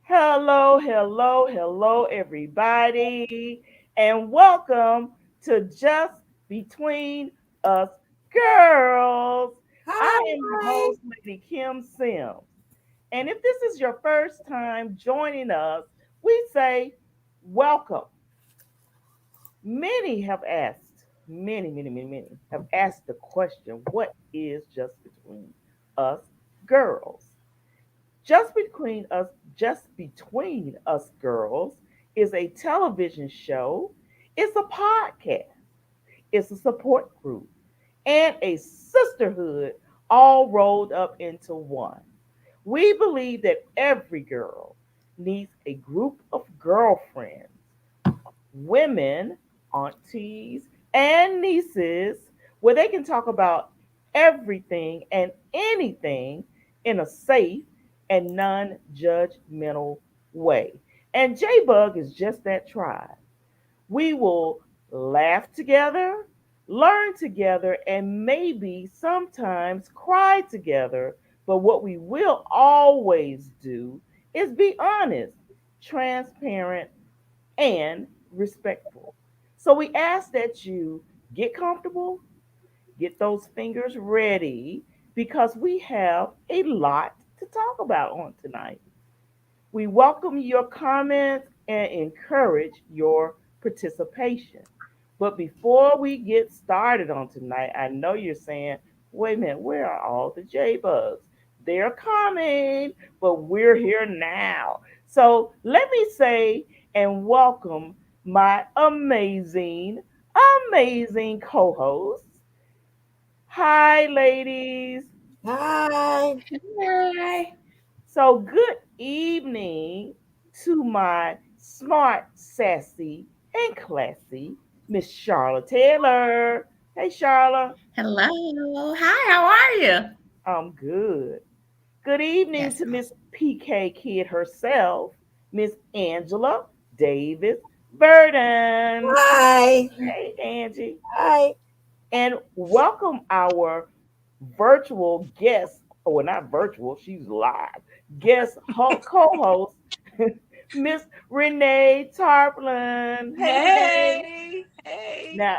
Hello, hello, hello, everybody, and welcome to Just Between Us Girls. I am your Hi. host, Lady Kim Sims. And if this is your first time joining us, we say welcome. Many have asked, many have asked the question, what is Just Between Us Girls? Just Between Us Girls is a television show, it's a podcast, it's a support group, and a sisterhood all rolled up into one. We believe that every girl needs a group of girlfriends, women, aunties, and nieces where they can talk about everything and anything in a safe and non judgmental way. And J Bug is just that tribe. We will laugh together, learn together, and maybe sometimes cry together. But what we will always do is be honest, transparent, and respectful. So we ask that you get comfortable, get those fingers ready, because we have a lot to talk about on tonight. We welcome your comments and encourage your participation. But before we get started on tonight, I know you're saying, wait a minute, where are all the J Bugs? They're coming, but we're here now. So let me say and welcome my amazing co hosts. Hi, ladies. Hi. Hi. So, good evening to my smart, sassy, and classy Miss Charlotte Taylor. Hey, Charlotte. Hello. Hi, how are you? I'm good. Good evening That's to awesome. Miss PK Kid herself, Miss Angela Davis Burden. Hi. Hey, Angie. Hi. And welcome our virtual guest, or not virtual, she's live, guest co-host, Miss Renee Tarplin. Hey, Renee. Hey, hey. Now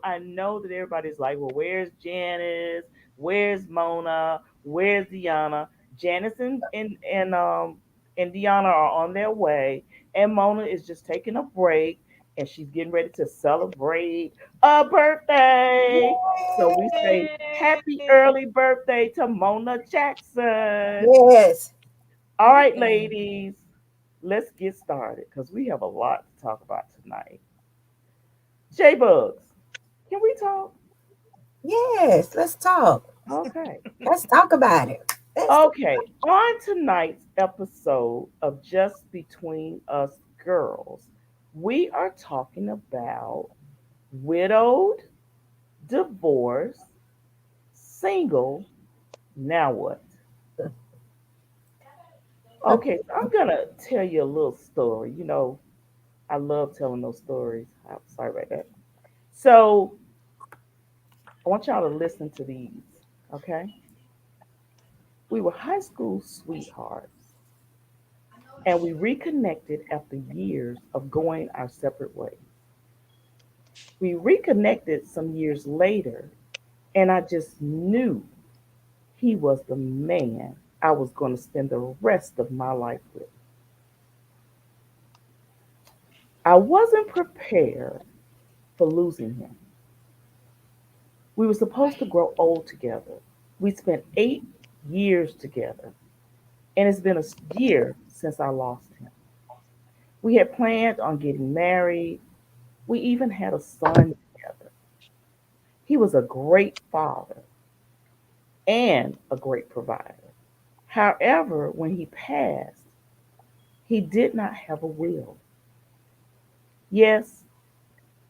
I know that everybody's like, well, where's Janice? Where's Mona? Where's Deanna? Janice and Deanna are on their way, and Mona is just taking a break, and she's getting ready to celebrate a birthday. So we say happy Yay. early birthday to Mona Jackson. Yes. All right, Yeah. ladies, let's get started because we have a lot to talk about tonight. J Bugs, can we talk? Yes. Let's talk. Okay. Let's talk about it. Let's talk. Okay. On tonight's episode of Just Between Us Girls, we are talking about widowed, divorced, single. Now what? Okay, so I'm gonna tell you a little story. I love telling those stories. I'm sorry about that. So I want y'all to listen to these. Okay. We were high school sweethearts, and we reconnected after years of going our separate ways. We reconnected some years later, and I just knew he was the man I was going to spend the rest of my life with. I wasn't prepared for losing him. We were supposed to grow old together. We spent 8 years together, and it's been a year since I lost him. We had planned on getting married. We even had a son together. He was a great father and a great provider. However, when he passed, he did not have a will. Yes,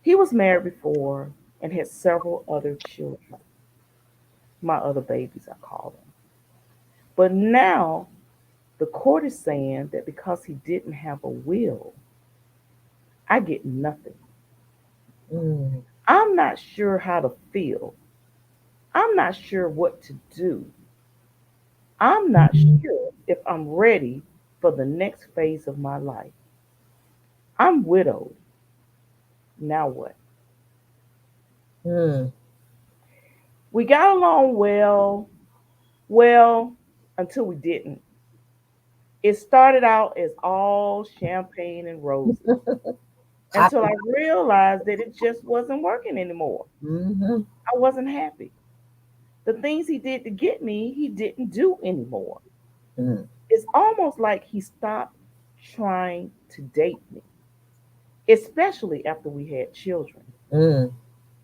he was married before and had several other children. My other babies, I call them. But now the court is saying that because he didn't have a will, I get nothing. Mm. I'm not sure how to feel. I'm not sure what to do. I'm not sure if I'm ready for the next phase of my life. I'm widowed. Now what? Mm. We got along well, until we didn't. It started out as all champagne and roses until I Happy. realized that it just wasn't working anymore. Mm-hmm. I wasn't happy. The things he did to get me, he didn't do anymore. Mm. It's almost like he stopped trying to date me, especially after we had children. Mm.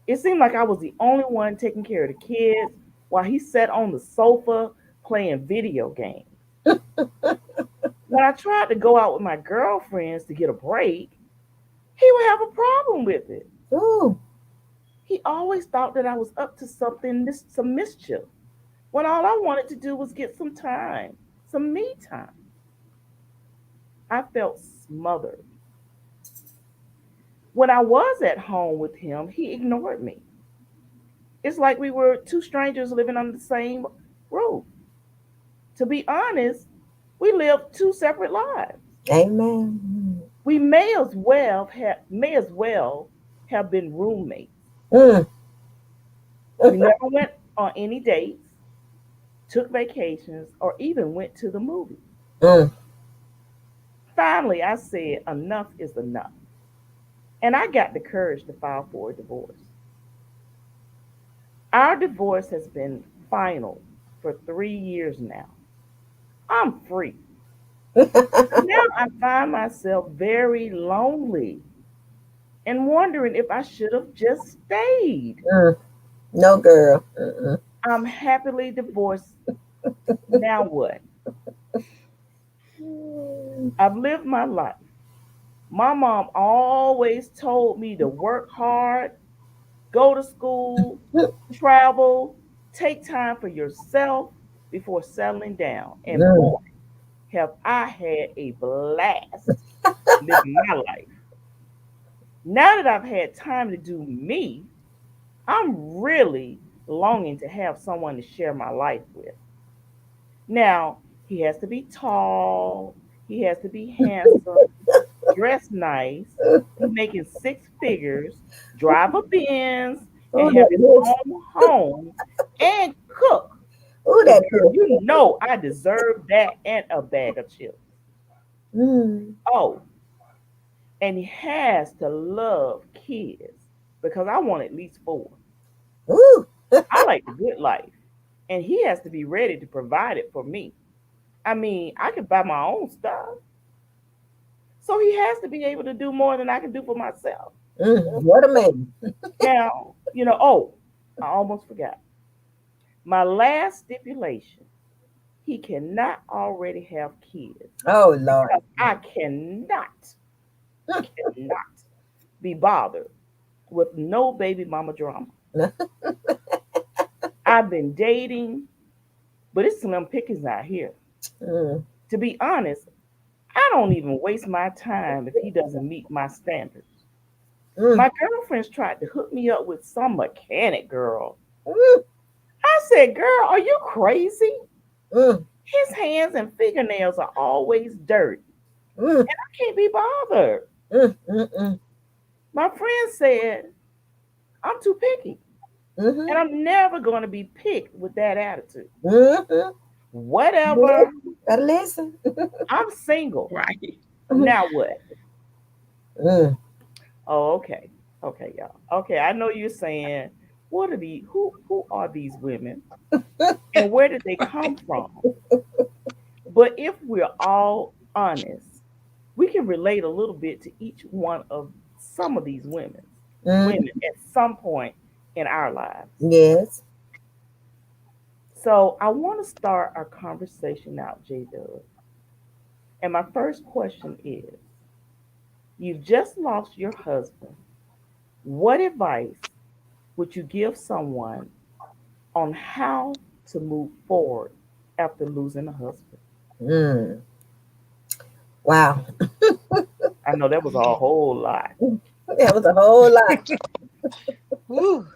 It seemed like I was the only one taking care of the kids while he sat on the sofa playing video games. When I tried to go out with my girlfriends to get a break, he would have a problem with it. Ooh. He always thought that I was up to something, some mischief, when all I wanted to do was get some time, some me time. I felt smothered. When I was at home with him, he ignored me. It's like we were two strangers living under the same roof. To be honest, we lived two separate lives. Amen. We may as well have been roommates. Mm. We never went on any dates, took vacations, or even went to the movies. Mm. Finally, I said enough is enough, and I got the courage to file for a divorce. Our divorce has been final for 3 years now. I'm free. Now I find myself very lonely and wondering if I should have just stayed. Mm. No, girl. Mm-mm. I'm happily divorced. Now what? Mm. I've lived my life. My mom always told me to work hard, go to school, travel, take time for yourself before settling down. And Mm. boy, have I had a blast living my life. Now that I've had time to do me, I'm really longing to have someone to share my life with. Now, he has to be tall, he has to be handsome, dress nice, be making six figures, drive a Benz, and Ooh, have that his looks. own home and cook. Ooh, Because, that girl, looks. you know I deserve that and a bag of chips. Mm. Oh, and he has to love kids because I want at least four. Ooh. I like the good life, and he has to be ready to provide it for me. I mean, I can buy my own stuff, so he has to be able to do more than I can do for myself. Mm. What a man. Now, oh, I almost forgot. My last stipulation, he cannot already have kids Oh, because Lord. I cannot be bothered with no baby mama drama. I've been dating, but it's slim pickings out here. Mm. To be honest, I don't even waste my time if he doesn't meet my standards. Mm. My girlfriends tried to hook me up with some mechanic girl. Mm. I said, girl, are you crazy? Mm. His hands and fingernails are always dirty. Mm. I can't be bothered. Mm. Mm. My friend said, I'm too picky. And Mm. I'm never going to be picked with that attitude. Mm. Whatever. Better listen. I'm single. Right. Now what? Mm. Oh, okay. Okay, y'all. Okay, I know you're saying, what are the who are these women and where did they come from? But if we're all honest, we we can relate a little bit to each one of some of these women Mm, at some point in our lives. yes. So I want to start our conversation out, J Dub. And my first question is, you've just lost your husband. What advice would you give someone on how to move forward after losing a husband? Mm. Wow. I know that was a whole lot. That was a whole lot. Woo.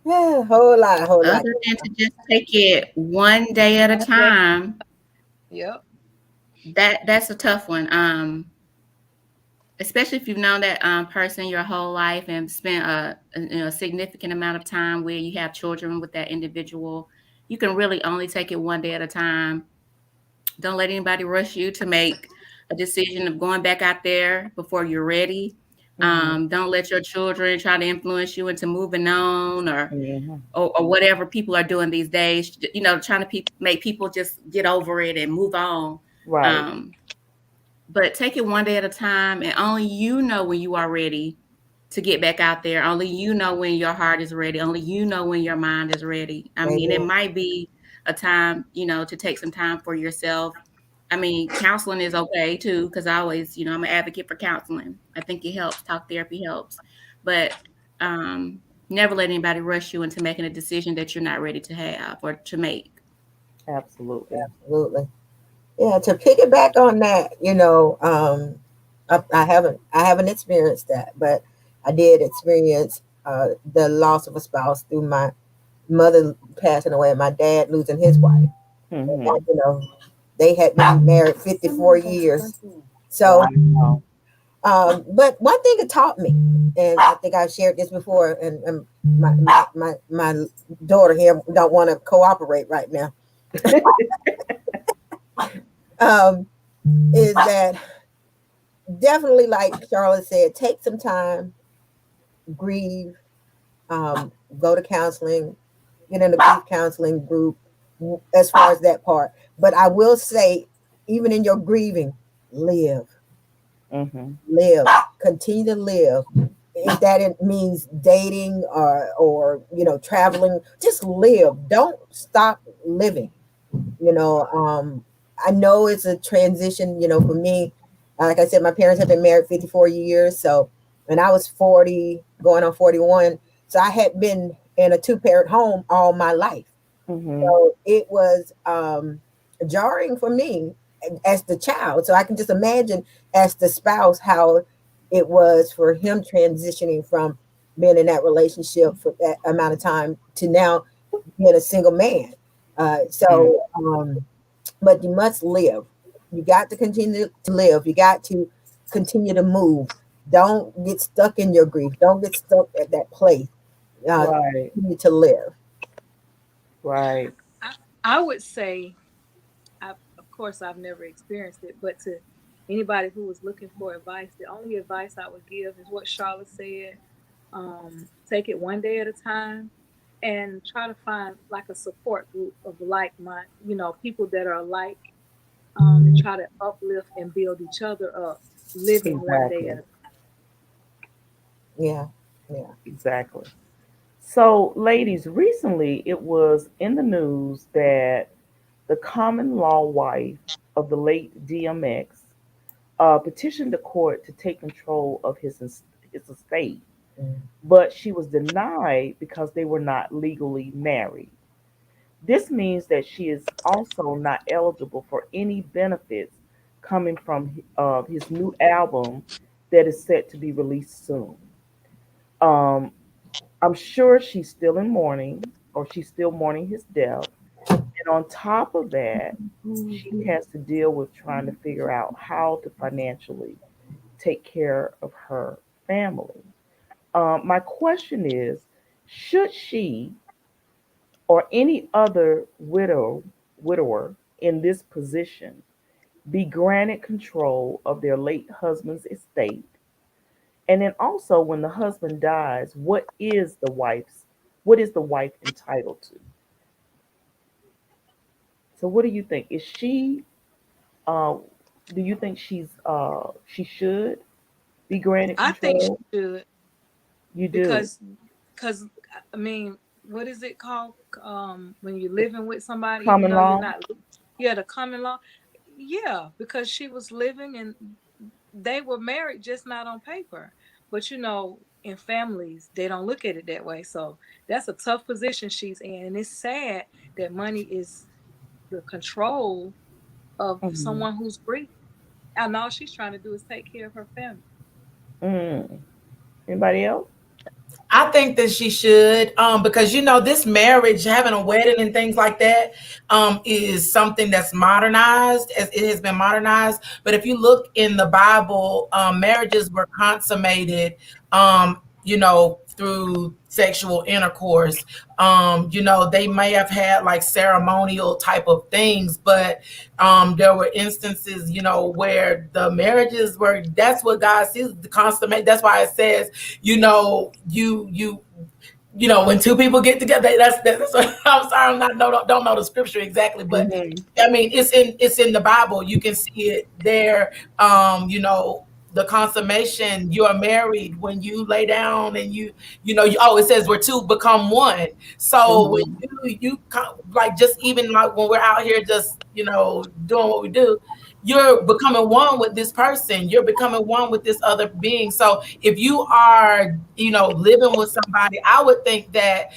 Yeah, whole lot, whole lot. Other than to just take it one day at a One day. time, Yep. that's a tough one. Especially if you've known that person your whole life and spent a significant amount of time where you have children with that individual, you can really only take it one day at a time. Don't let anybody rush you to make a decision of going back out there before you're ready. Hmm. Don't let your children try to influence you into moving on Hmm. or whatever people are doing these days. Trying to make people just get over it and move on. Right. Um, but take it one day at a time, and only you know when you are ready to get back out there. Only you know when your heart is ready. Only you know when your mind is ready. I mean, it Amen. might be a time, to take some time for yourself. I mean, counseling is okay too, because I always, I'm an advocate for counseling. I think it helps. Talk therapy helps. But never let anybody rush you into making a decision that you're not ready to have or to make. Absolutely. Absolutely. Yeah, to piggyback on that, I haven't experienced that, but I did experience the loss of a spouse through my mother passing away and my dad losing his wife. And, Hmm. they had been married 54 years. So, Wow. but one thing it taught me, and I think I shared this before, and my daughter here don't want to cooperate right now, um, is that definitely, like Charlotte said, take some time, grieve, um, go to counseling, get in a grief counseling group as far as that part. But I will say, even in your grieving, live, Hmm. live, continue to live. If that it means dating or traveling, just live. Don't stop living. You know, I know it's a transition, for me. Like I said, my parents have been married 54 years. So, and I was 40, going on 41. So I had been in a two-parent home all my life. Hmm. So it was jarring for me as the child. So I can just imagine as the spouse how it was for him transitioning from being in that relationship for that amount of time to now being a single man. But you must live. You got to continue to live. You got to continue to move. Don't get stuck in your grief. Don't get stuck at that place. Right. Continue to live. Right. I, I would say, of course, I've never experienced it, but to anybody who was looking for advice, the only advice I would give is what Charlotte said. Take it one day at a time and try to find like a support group of like mind, people that are alike, and try to uplift and build each other up, living one day at Exactly. a Yeah. Yeah. Exactly. So, ladies, recently it was in the news that the common law wife of the late DMX petitioned the court to take control of his estate, Mm. but she was denied because they were not legally married. This means that she is also not eligible for any benefits coming from his new album that is set to be released soon. Um, I'm sure she's still in mourning, or she's still mourning his death. And on top of that, she has to deal with trying to figure out how to financially take care of her family. My question is, should she or any other widower in this position be granted control of their late husband's estate? And then also, when the husband dies, what is the wife entitled to? So what do you think? Is she uh, Do you think she should be granted I think she control? should You do. because I mean, what is it called? When you're living with somebody, even Common though you're law. not, yeah, the common law. Yeah, because she was living and they were married, just not on paper. But in families, they don't look at it that way. So that's a tough position she's in, and it's sad that money is the control of Hmm. someone who's grieving. And all she's trying to do is take care of her family. Mm. Anybody else? I think that she should, because this marriage, having a wedding and things like that, is something that's modernized, as it has been modernized. But if you look in the Bible, marriages were consummated, through sexual intercourse. They may have had like ceremonial type of things, but there were instances, where the marriages were. That's what God sees, the consummate. That's why it says, when two people get together, that's what I'm sorry, I'm not don't know the scripture exactly, but Hmm. I mean it's in the Bible. You can see it there. The consummation. You are married when you lay down and it says we're two become one. So when Hmm. like, just even like when we're out here just doing what we do, you're becoming one with this person. You're becoming one with this other being. So if you are, living with somebody, I would think that,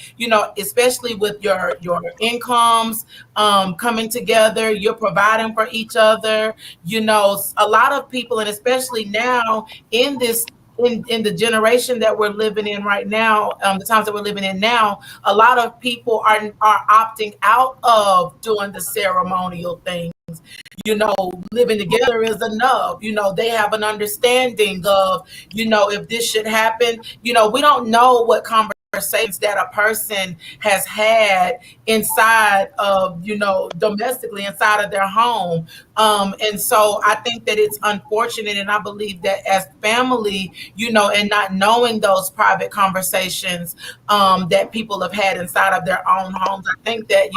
especially with your incomes coming together, you're providing for each other. A lot of people, and especially now in this in the generation that we're living in right now, the times that we're living in now, a lot of people are opting out of doing the ceremonial things. Living together is enough. They have an understanding of, if this should happen, we don't know what conversations that a person has had inside of, domestically inside of their home. And so I think that it's unfortunate. And I believe that as family, and not knowing those private conversations that people have had inside of their own homes, I think that,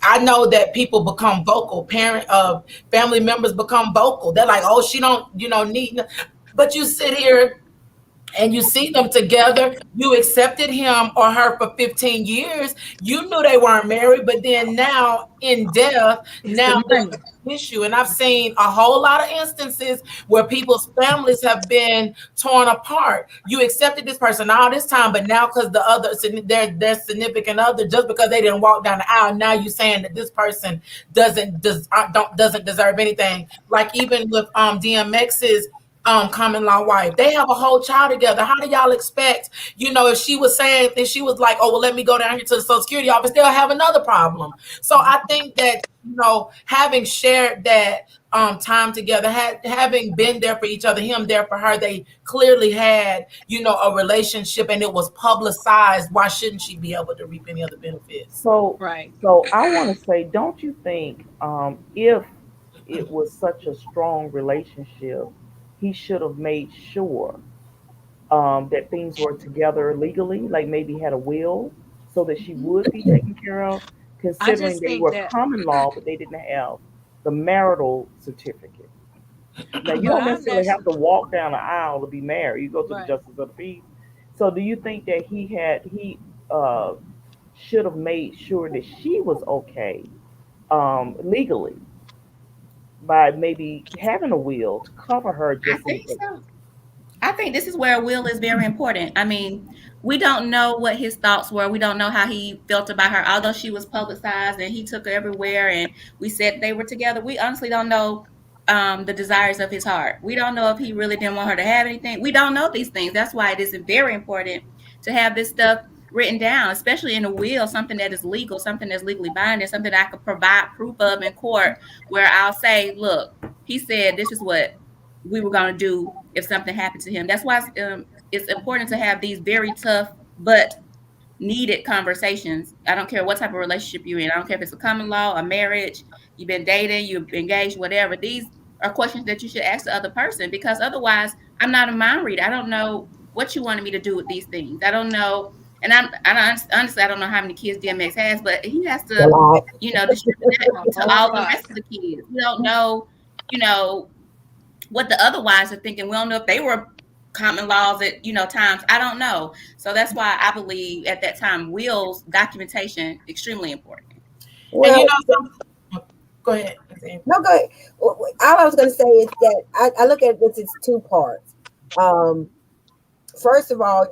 I know that people become vocal. Family members become vocal. They're like, "Oh, she don't, need." But you sit here and you see them together. You accepted him or her for 15 years. You knew they weren't married, but then now in death, It's now the there's money. an issue. And I've seen a whole lot of instances where people's families have been torn apart. You accepted this person all this time, but now because their significant other, just because they didn't walk down the aisle, now you saying that this person doesn't deserve anything. Like even with DMX's common law wife. They have a whole child together. How do y'all expect, if she was like, oh, well, let me go down here to the Social Security office, they'll have another problem. So I think that, having shared that time together, having been there for each other, him there for her, they clearly had, a relationship and it was publicized. Why shouldn't she be able to reap any other benefits? So, Right. so I want to say, don't you think, if it was such a strong relationship, he should have made sure that things were together legally, like maybe had a will, so that she would be taken care of, I considering just they think were that, common law, but they didn't have the marital certificate. Now, you but don't I'm necessarily actually have to walk down the aisle to be married. You go to the right. justice of the peace. So, do you think that he uh, should have made sure that she was okay legally by maybe having a will to cover her I just in think case? so. I think this is where will is very important. I mean, we don't know what his thoughts were. We don't know how he felt about her, although she was publicized and he took her everywhere and we said they were together. We honestly don't know the desires of his heart. We don't know if he really didn't want her to have anything. We don't know these things. That's why it is very important to have this stuff written down, especially in a will, something that is legal, something that's legally binding, something that I could provide proof of in court, where I'll say, look, he said this is what we were going to do if something happened to him. That's why it's important to have these very tough but needed conversations. I don't care what type of relationship you're in. I don't care if it's a common law, a marriage, you've been dating, you've engaged, whatever. These are questions that you should ask the other person, because otherwise, I'm not a mind reader. I don't know what you wanted me to do with these things. I don't know. And honestly, I don't know how many kids DMX has, but he has A to, lot. distribute that A to whole all the lot. rest of the kids. We don't know you know, what the other wives are thinking. We don't know if they were common laws at, times. I don't know. So that's why I believe at that time, wills documentation extremely important. And Well, go ahead. Example. no, go ahead. All I was going to say is that I look at this as two parts. Um, First of all,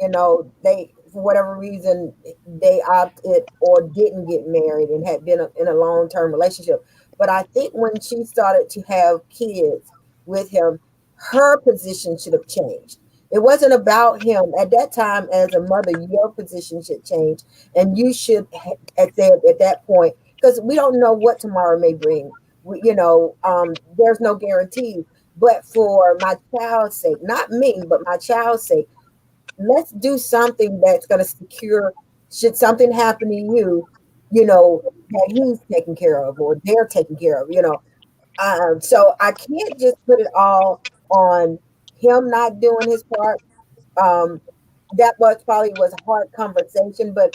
they, for whatever reason, they opted or didn't get married and had been in a long-term relationship. But I think when she started to have kids with him, her position should have changed. It wasn't about him at that time. As a mother, your position should change, and you should at that point, because we don't know what tomorrow may bring. There's no guarantee. But for my child's sake, not me, but my child's sake, let's do something that's going to secure, should something happen to you, that he's taken care of or they're taken care of. So I can't just put it all on him not doing his part. um that was a hard conversation, but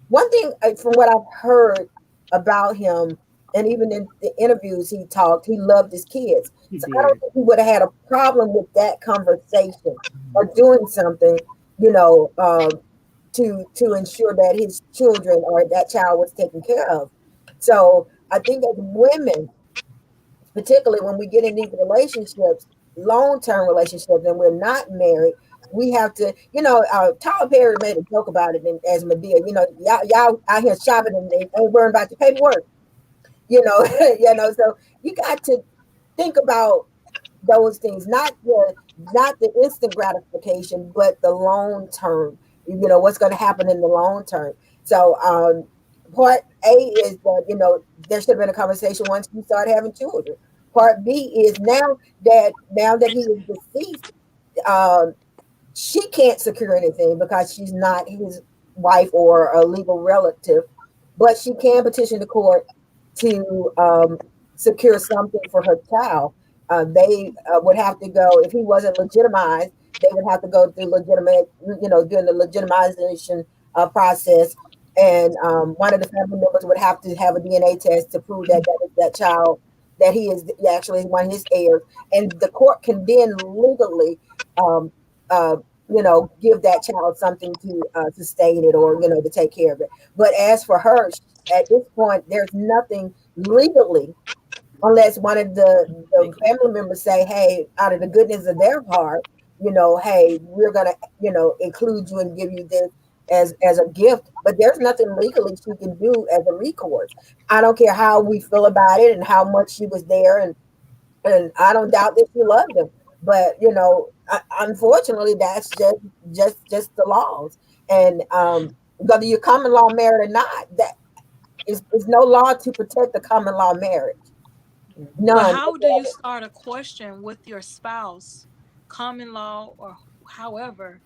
one thing, from what I've heard about him, and even in the interviews he talked, he loved his kids. He So I don't did. think he would have had a problem with that conversation or doing something, you know, um, to ensure that his children or that child was taken care of. So I think as women, particularly when we get in these relationships, long-term relationships, and we're not married, we have to, Tyler Perry made a joke about it as Medea, y'all out here shopping and they ain't worrying about your paperwork, so you got to think about those things, not the instant gratification, but the long term. What's going to happen in the long term. So part A is that there should have been a conversation once you start having children. Part B is now that he is deceased, um, she can't secure anything because she's not his wife or a legal relative, but she can petition the court to secure something for her child. They would have to go, if he wasn't legitimized, they would have to go through during the legitimization process. And one of the family members would have to have a DNA test to prove that child, that he is actually one of his heirs. And the court can then legally, um, uh, give that child something to sustain it, or, to take care of it. But as for her, at this point, there's nothing legally, unless one of the family members say, hey, out of the goodness of their heart, hey, we're gonna, include you and give you this as a gift. But there's nothing legally she can do as a recourse. I don't care how we feel about it and how much she was there, and I don't doubt that she loved him. But unfortunately, that's just the laws. And whether you're common law married or not, that is no law to protect the common law marriage. But None. how do you start a question with your spouse, common law or however,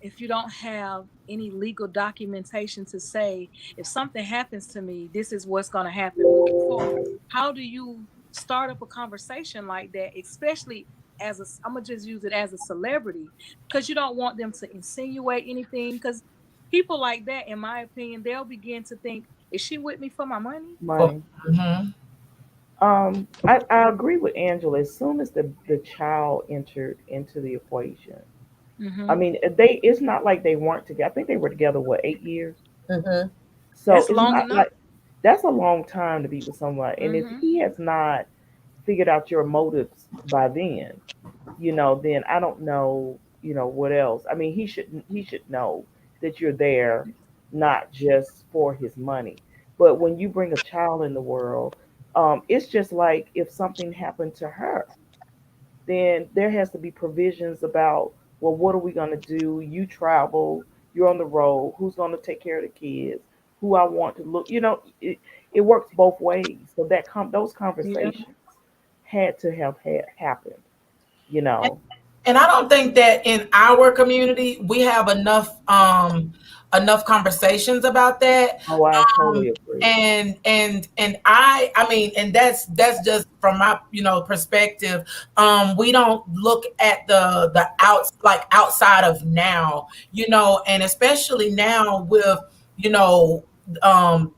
if you don't have any legal documentation to say, if something happens to me, this is what's going to happen moving forward? How do you start up a conversation like that, especially I'm gonna just use it as a celebrity, because you don't want them to insinuate anything, because people like that, in my opinion, they'll begin to think, is she with me for my money? Money. Mhm. I agree with Angela. As soon as the child entered into the equation, I Mm-hmm. mean, it's not like they weren't together. I think they were together, what, 8 years? Mm-hmm. So That's it's long not enough. like that's a long time to be with someone. And if Mm-hmm. he has not figured out your motives by then, then I don't know, what else. I mean, he should know that you're there not just for his money. But when you bring a child in the world, it's just like if something happened to her, then there has to be provisions about, well, what are we going to do? You travel, you're on the road, who's going to take care of the kids, who I want to look, it works both ways. So those Yeah. conversations had to have happened, you know. And I don't think that in our community we have enough conversations about that. Oh, I um totally agree. and I mean, and that's just from my perspective. We don't look at the outside of now, and especially now with you know um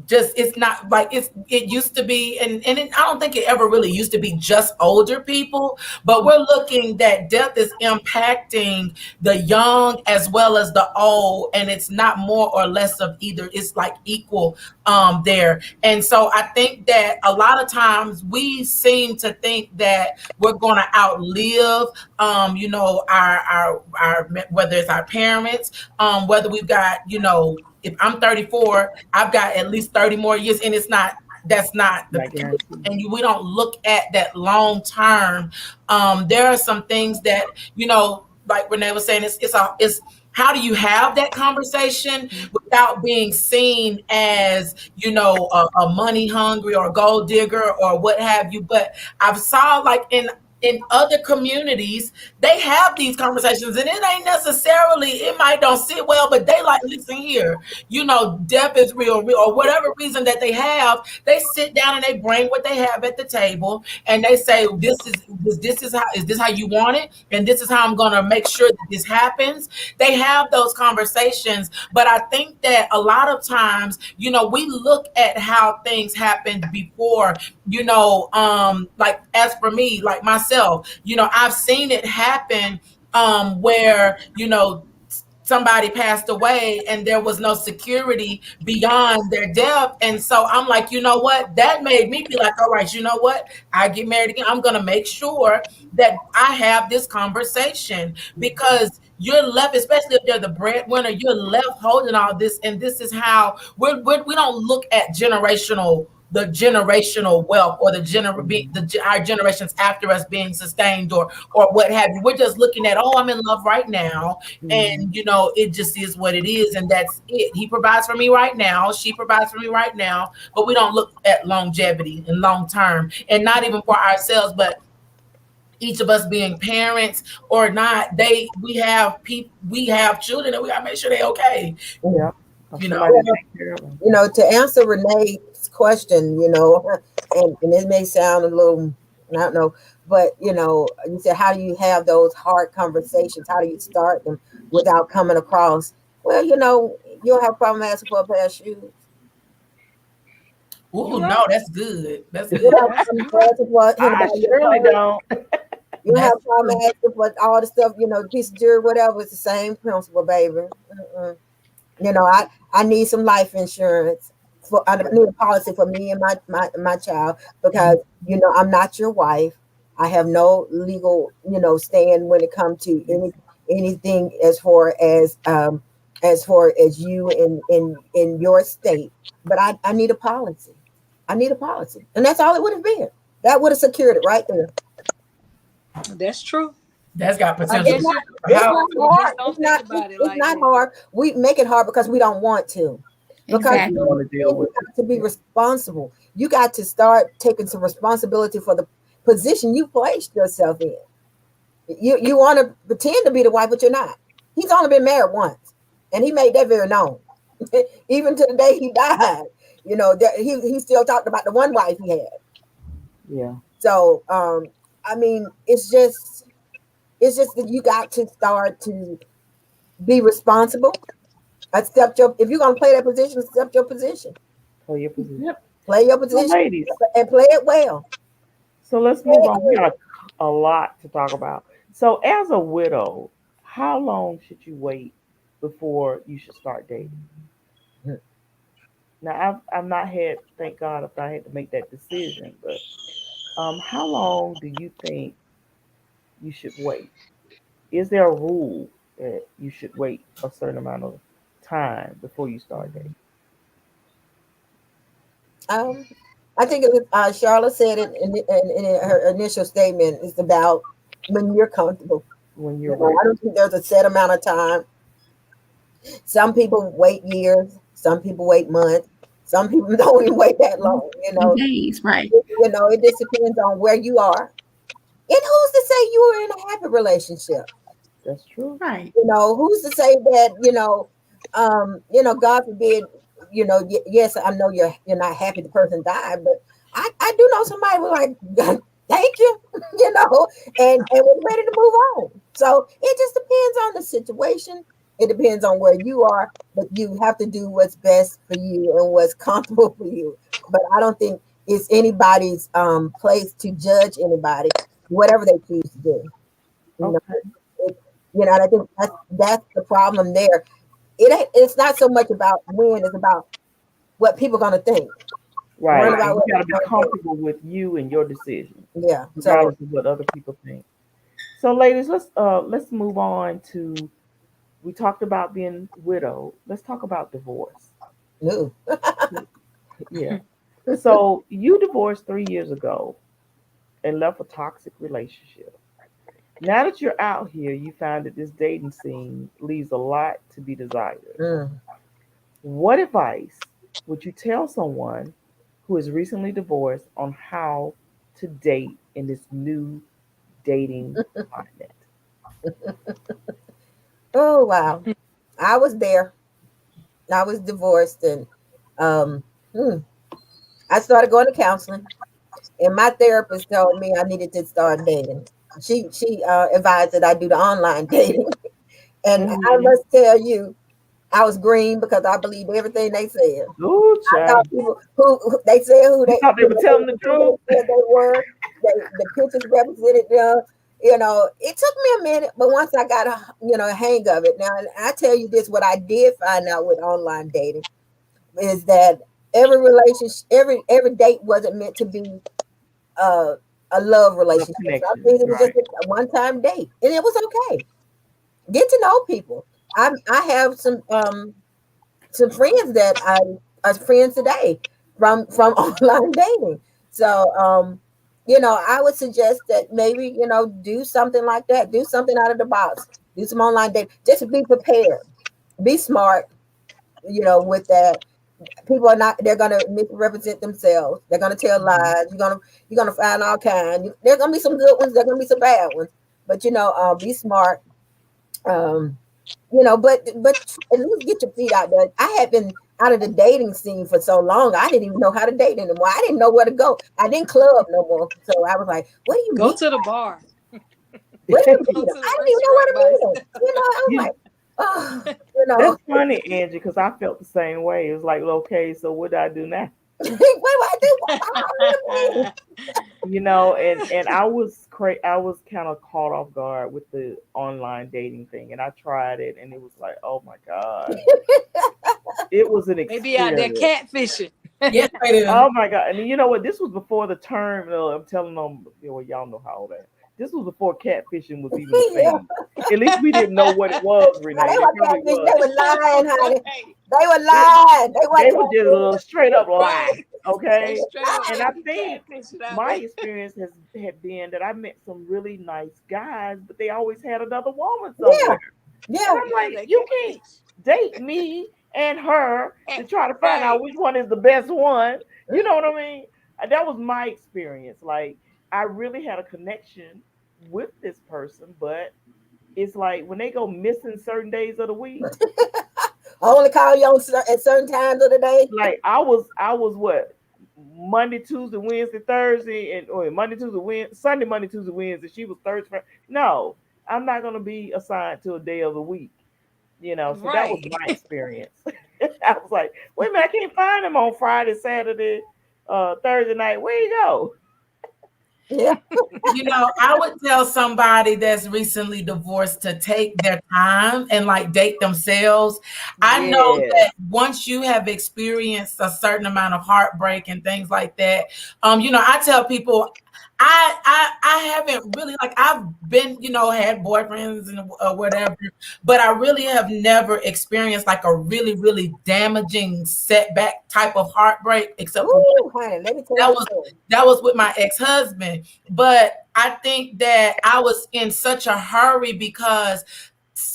just it's not like it used to be, I don't think it ever really used to be just older people, but we're looking that death is impacting the young as well as the old, and it's not more or less of either. It's like equal there. And so I think that a lot of times we seem to think that we're going to outlive our whether it's our parents, whether we've got, if I'm 34, I've got at least 30 more years, and that's not the Not case. guaranteed. And we don't look at that long term. There are some things that, like Renee was saying, it's how do you have that conversation without being seen as, a money hungry or a gold digger or what have you. But I've saw like in other communities, they have these conversations, and it ain't necessarily, it might don't sit well, but they like, listen here, death is real, or whatever reason that they sit down and they bring what they have at the table, and they say, is this how you want it, and this is how I'm going to make sure that this happens. They have those conversations. But I think that a lot of times, we look at how things happened before, like as for me, like myself, I've seen it happen where, somebody passed away and there was no security beyond their death. And so I'm like, you know what? That made me be like, all right, you know what? I get married again. I'm going to make sure that I have this conversation, because you're left, especially if you're the breadwinner, you're left holding all this. And this is how we don't look at the generational wealth, or our generations after us being sustained, or what have you. We're just looking at, oh, I'm in love right now, and it just is what it is, and that's it. He provides for me right now, she provides for me right now, but we don't look at longevity and long term, and not even for ourselves, but each of us being parents or not, we have children, and we gotta make sure they're okay. Yeah. To answer Renee's question, and it may sound a little, I don't know, but you said, how do you have those hard conversations? How do you start them without coming across? Well, you'll have a problem asking for a pair of shoes. Ooh, no, that's good. That's good. I surely don't. You have a problem asking for all the stuff, piece of jewelry, whatever. It's the same principle, baby. I need some life insurance. I need a policy for me and my child, because I'm not your wife. I have no legal stand when it comes to anything as far as you in your state. But I need a policy. I need a policy, and that's all it would have been. That would have secured it right there. That's true. That's got potential. It's not hard. It's not hard. We make it hard because we don't want to. Because Exactly. you got to be responsible. You got to start taking some responsibility for the position you placed yourself in. You want to pretend to be the wife, but you're not. He's only been married once, and he made that very known. Even to the day he died, he still talked about the one wife he had. Yeah. So, it's just that you got to start to be responsible. If you're gonna play that position, accept your position. Play your position. Yep. Play your position, ladies, and play it well. So let's move on. We got a lot to talk about. So as a widow, how long should you wait before you should start dating? Now I've not had, thank God, if I had to make that decision, but how long do you think you should wait? Is there a rule that you should wait a certain amount of time before you start dating? I think Charlotte said it in her initial statement. It's about when you're comfortable. When you're I don't think there's a set amount of time. Some people wait years. Some people wait months. Some people don't even wait that long. Days, right? It just depends on where you are. And who's to say you were in a happy relationship? That's true. Right. Who's to say that, God forbid, yes, I know you're not happy the person died, but I do know somebody was like, thank you, and was ready to move on. So it just depends on the situation. It depends on where you are, but you have to do what's best for you and what's comfortable for you. But I don't think it's anybody's place to judge anybody, whatever they choose to do. You know, Okay. it, and I think that's the problem there. It's not so much about when, it's about what people are gonna think. Worrying Right. about And Right. you what got to be people gonna comfortable with you and your decision, think. Yeah. So regardless of what other people think. So, ladies, let's move on to. We talked about being widowed. Let's talk about divorce. no. Yeah. So you divorced 3 years ago and left a toxic relationship. Now that you're out here, you find that this dating scene leaves a lot to be desired. Mm. What advice would you tell someone who is recently divorced on how to date in this new dating climate? Oh wow. I was there. I was divorced and um hmm, I started going to counseling and my therapist told me I needed to start dating. She advised that I do the online dating. And I Mm-hmm. must tell you, I was green because I believed everything they said. Ooh, I thought child. people who they said You thought they were telling the who truth? they said they were. The pictures represented them. It took me a minute, but once I got a hang of it. Now, and I tell you this: what I did find out with online dating is that every relationship, every date wasn't meant to be uh, a love A relationship. Some connection, things it was just right? a one-time date, and it was okay. Get to know people. I have some friends that I are friends today from online dating. So I would suggest that maybe do something like that. Do something out of the box. Do some online dating. Just be prepared. Be smart. With that, people are not. They're gonna misrepresent themselves. They're gonna tell Mhm. lies. You're gonna find all kinds. There's gonna be some good ones. There's gonna be some bad ones. But be smart. Um, but at least get your feet out there. I had been out of the dating scene for so long, I didn't even know how to date anymore. I didn't know where to go. I didn't club no more. So I was like, what do you Go mean? to the bar. Where do you Go meet them? to the I didn't even know where restaurant to by meet them. yourself. I was You, like, oh, that's funny, Angie, because I felt the same way. It was like, okay, so what do I do now? what do I do? I don't know. And I was kind of caught off guard with the online dating thing, and I tried it, and it was like, oh my god, it was an They be out there experience. catfishing. Yes, I do. Oh my god! And you know what? This was before the term. I'm telling them, well, y'all know how that. This was before catfishing was even a Yeah. thing. At least we didn't know what it was, No, Renee. they It were probably catfish. was. They were lying, honey. Right. They were They, lying. They weren't they were just a little catfish. straight up lie. Right. They Okay. straight up And they I be think catfishing out my there. experience had been that I met some really nice guys, but they always had another woman Yeah. somewhere. And Yeah. I'm Yeah, like, they you can't catfish. date me and her Eh, to try to find out right. which one is the best one. You know what I mean? That was my experience. Like, I really had a connection with this person, but it's like when they go missing certain days of the week, I only call you at certain times of the day. like I was what, Monday, Tuesday, Wednesday, Thursday, and or Monday, Tuesday, Wednesday, Sunday, Monday, Tuesday, Wednesday. She was Thursday. No, I'm not gonna be assigned to a day of the week. So that was Right. my experience. I was like, wait a minute, I can't find him on Friday, Saturday, Thursday night. Where you go? Yeah. I would tell somebody that's recently divorced to take their time and like date themselves. I know Yes. that once you have experienced a certain amount of heartbreak and things like that, I tell people I haven't really like I've been had boyfriends and whatever, but I really have never experienced like a really really damaging setback type of heartbreak except for Ooh, honey, let me tell that you a was story. that was with my ex-husband. But I think that I was in such a hurry because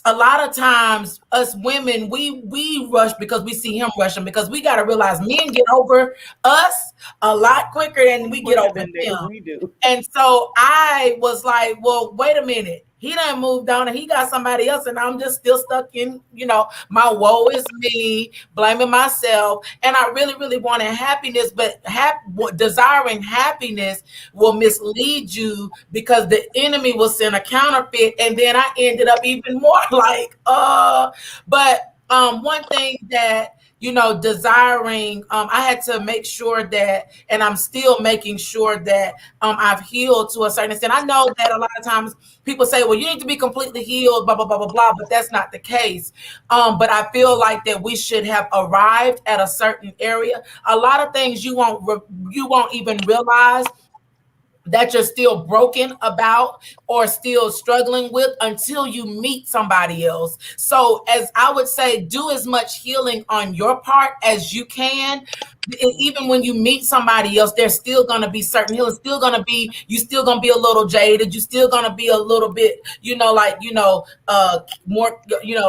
a lot of times us women we rush because we see him rushing, because we got to realize men get over us a lot quicker than we get Quicker over than them. we do. And so I was like, well, wait a minute. He done moved on and he got somebody else, and I'm just still stuck in, my woe is me, blaming myself. And I really, really wanted happiness, but desiring happiness will mislead you because the enemy will send a counterfeit, and then I ended up even more like, but one thing that desiring, I had to make sure that, and I'm still making sure that I've healed to a certain extent. I know that a lot of times people say, well, you need to be completely healed, blah, blah, blah, blah, blah, but that's not the case. But I feel like that we should have arrived at a certain area. A lot of things you won't even realize that you're still broken about or still struggling with until you meet somebody else. So as I would say, do as much healing on your part as you can. Even when you meet somebody else, there's still going to be certain healing, you still going to be a little jaded. You still going to be a little bit, more,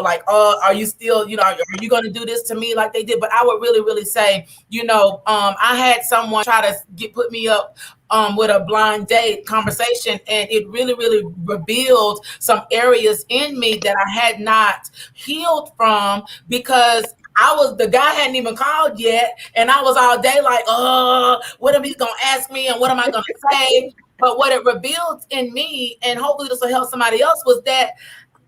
like, are you still, are you going to do this to me like they did? But I would really, really say, I had someone try to put me up with a blind date conversation, and it really, really revealed some areas in me that I had not healed from, because the guy hadn't even called yet, and I was all day like, what am he gonna ask me and what am I gonna say? But what it revealed in me, and hopefully this will help somebody else, was that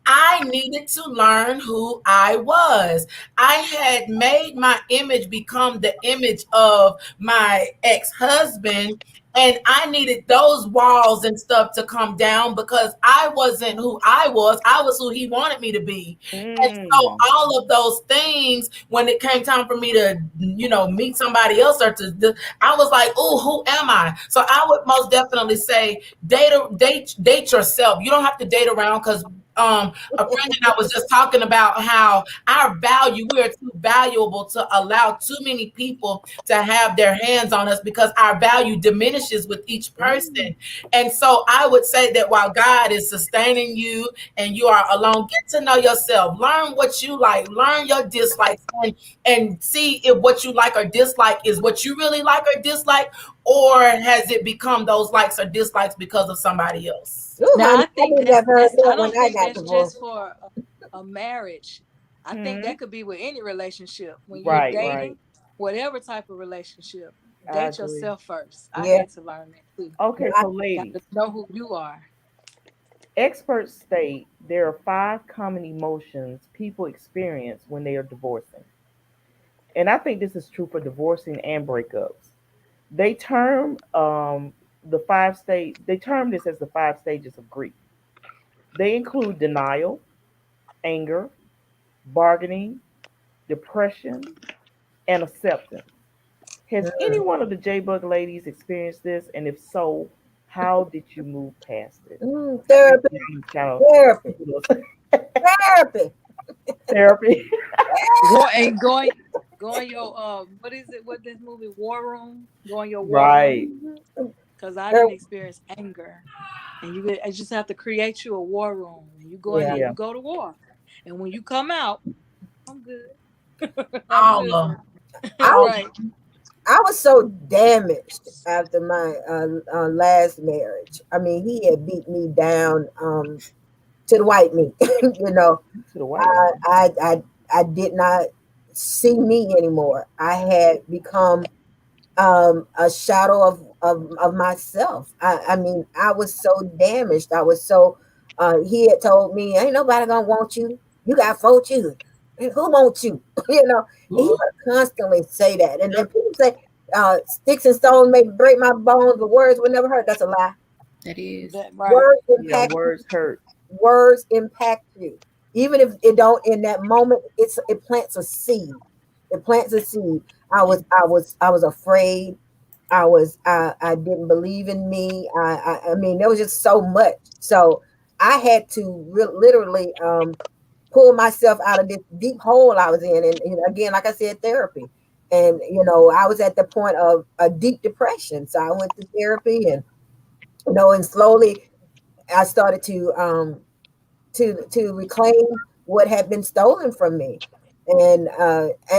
I needed to learn who I was. I had made my image become the image of my ex-husband, and I needed those walls and stuff to come down because I wasn't who I was who he wanted me to be. And so all of those things, when it came time for me to, meet somebody else I was like, oh, who am I? So I would most definitely say date yourself. You don't have to date around, because a friend and I was just talking about how we are too valuable to allow too many people to have their hands on us, because our value diminishes with each person. And so I would say that while God is sustaining you and you are alone, get to know yourself, learn what you like, learn your dislikes, and see if what you like or dislike is what you really like or dislike, or has it become those likes or dislikes because of somebody else? Ooh, Now honey, I think I never heard I that when don't I think got that's just divorced. for a marriage. I think that could be with any relationship. When you're Right, right. dating, whatever type of relationship, I date agree. yourself first. I Yeah. had to learn that too. Okay, I, so Got ladies, to know who you are. experts state there are 5 common emotions people experience when they are divorcing. And I think this is true for divorcing and breakups. They term they term this as the 5 stages of grief. They include denial, anger, bargaining, depression, and acceptance. Has any one of the J Bug ladies experienced this? And if so, how did you move past it? Maybe therapy, you kind of therapy, kudos. therapy. Therapy. Going your what is it? What this movie War Room? Going your war Right. room, because I didn't Ther- experience anger, and I just have to create you a war room, and you go in yeah. there, Yeah. you go to war, and when you come out, I'm good. I'm All good. of them. I All was Right. I was so damaged after my last marriage. I mean, he had beat me down to the white meat. you know, To the white I, man. I I I did not see me anymore. I had become a shadow of myself. I mean, I was so damaged. I was so. He had told me, "Ain't nobody gonna want you. You got 4 children. And who wants you?" you know, he them. would constantly say that. And then people say, "Sticks and stones may break my bones, but words will never hurt." That's a lie. That is. That right. Words Yeah, impact. words hurt. Words impact you, even if it don't in that moment. It plants a seed. It plants a seed. I was afraid. I didn't believe in me. I mean, there was just so much. So I had to literally pull myself out of this deep hole I was in. And again, like I said, therapy. And I was at the point of a deep depression. So I went to therapy, and and slowly I started to reclaim what had been stolen from me. And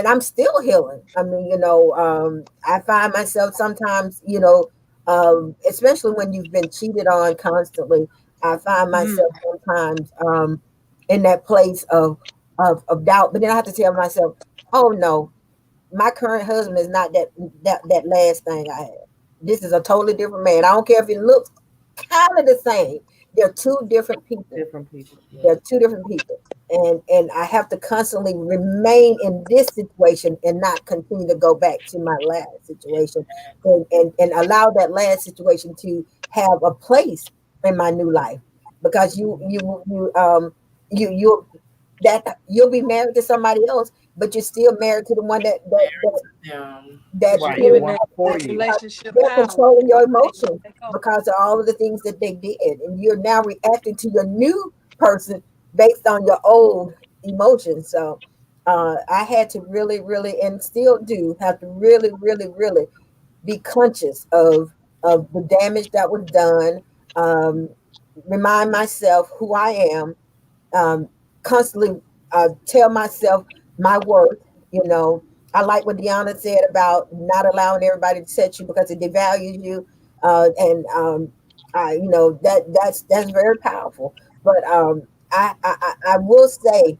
I'm still healing. I mean, I find myself sometimes, especially when you've been cheated on constantly, I find Mm. myself sometimes in that place of doubt. But then I have to tell myself, oh no, my current husband is not that last thing I had. This is a totally different man. I don't care if it looks kind of the same. They're two different people. Different people. Yeah. They're two different people. And I have to constantly remain in this situation and not continue to go back to my last situation and allow that last situation to have a place in my new life. Because you you'll be married to somebody else, but you're still married to the one Yeah. that Right. The really Giving one that before you. relationship they're power. controlling your They emotions take over. because of all of the things that they did, and you're now reacting to your new person based on your old emotions. So I had to really, really, and still do have to really, really, really be conscious of the damage that was done. Um, Remind myself who I am, um, constantly tell myself my worth. You know, I like what Deanna said about not allowing everybody to set you because it devalues you, and you know that's very powerful. But I will say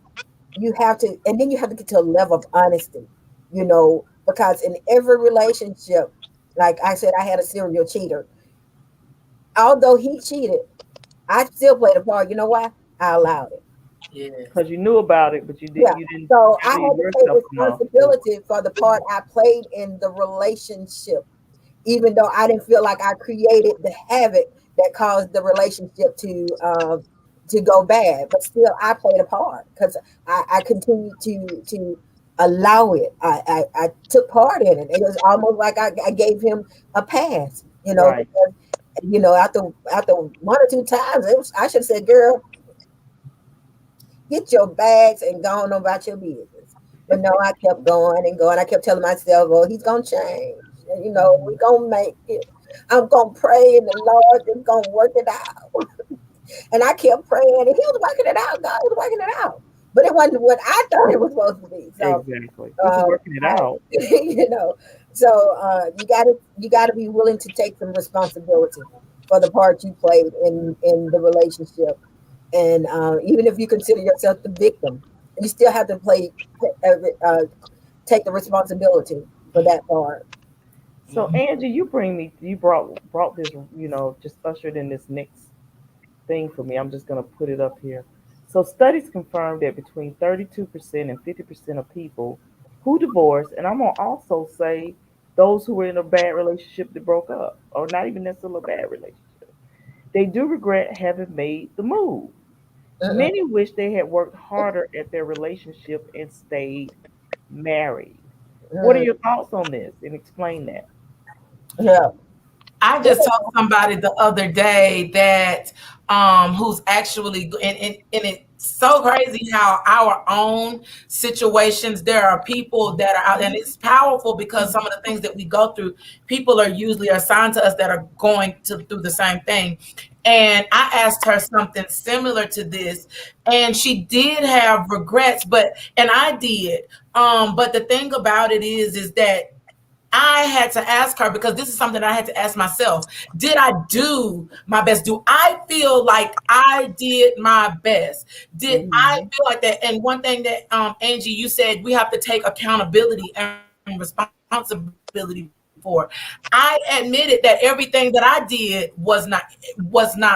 you have to, and then you have to get to a level of honesty. You know, because in every relationship, like I said, I had a serial cheater. Although he cheated, I still played a part. You know why? I allowed it. Yes. Because you knew about it, but Yeah. you didn't So I value had to take yourself enough to. responsibility for the part I played in the relationship, even though I didn't feel like I created the havoc that caused the relationship to go bad. But still, I played a part because I continued to allow it. I took part in it. It was almost like I gave him a pass, you know, Right. because you know after one or two times, I should have said, "Girl, get your bags and go on about your business." But no, I kept going and going. I kept telling myself, "Oh, he's gonna change. And, you know, we're Mhm. gonna make it. I'm gonna pray, and the Lord is gonna work it out." And I kept praying, and He was working it out. God was working it out, but it wasn't what I thought it was supposed to be. So, Exactly. He was working it I, out. you know, so you gotta be willing to take some responsibility for the part you played in the relationship, and even if you consider yourself the victim, you still have to take the responsibility for that part. So Angie, you brought this, just ushered in this next thing for me. I'm just gonna put it up here. So studies confirm that between 32% and 50% of people who divorce, and I'm gonna also say those who were in a bad relationship that broke up, or not even necessarily a bad relationship, they do regret having made the move. Mm-mm. Many wish they had worked harder at their relationship and stayed married. What are Mm. your thoughts on this? And explain that. Yeah. I just told somebody the other day that who's actually and it's so crazy how our own situations, there are people that are out, and it's powerful because some of the things that we go through, people are usually assigned to us that are going to do the same thing. And I asked her something similar to this, and she did have regrets, but and I did. But the thing about it is that I had to ask her, because this is something I had to ask myself. Did I do my best? Do I feel like I did my best? Did I Hmm. feel like that? And one thing that Angie, you said we have to take accountability and responsibility for. I admitted that everything that I did was not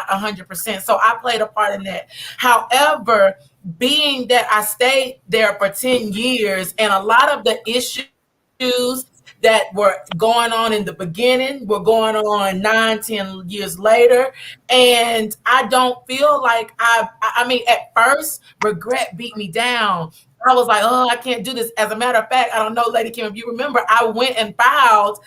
100%. So I played a part in that. However, being that I stayed there for 10 years, and a lot of the issues that were going on in the beginning were going on 9, 10 years later. And I don't feel like I mean, at first, regret beat me down. I was like, oh, I can't do this. As a matter of fact, I don't know, Lady Kim, if you remember, I went and filed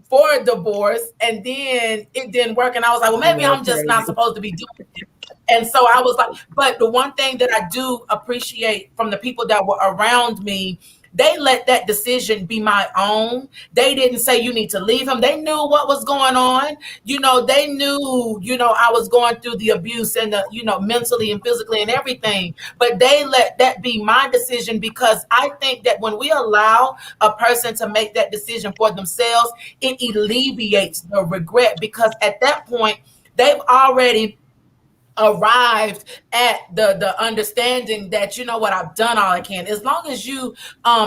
for a divorce, and then it didn't work. And I was like, well, I maybe know I'm it's just not crazy. supposed to be doing it. And so I was like, but the one thing that I do appreciate from the people that were around me, they let that decision be my own. They didn't say you need to leave him. They knew what was going on. They knew, I was going through the abuse and the, mentally and physically and everything. But they let that be my decision, because I think that when we allow a person to make that decision for themselves, it alleviates the regret, because at that point, they've already arrived at the understanding that, you know what, I've done all I can. As long as you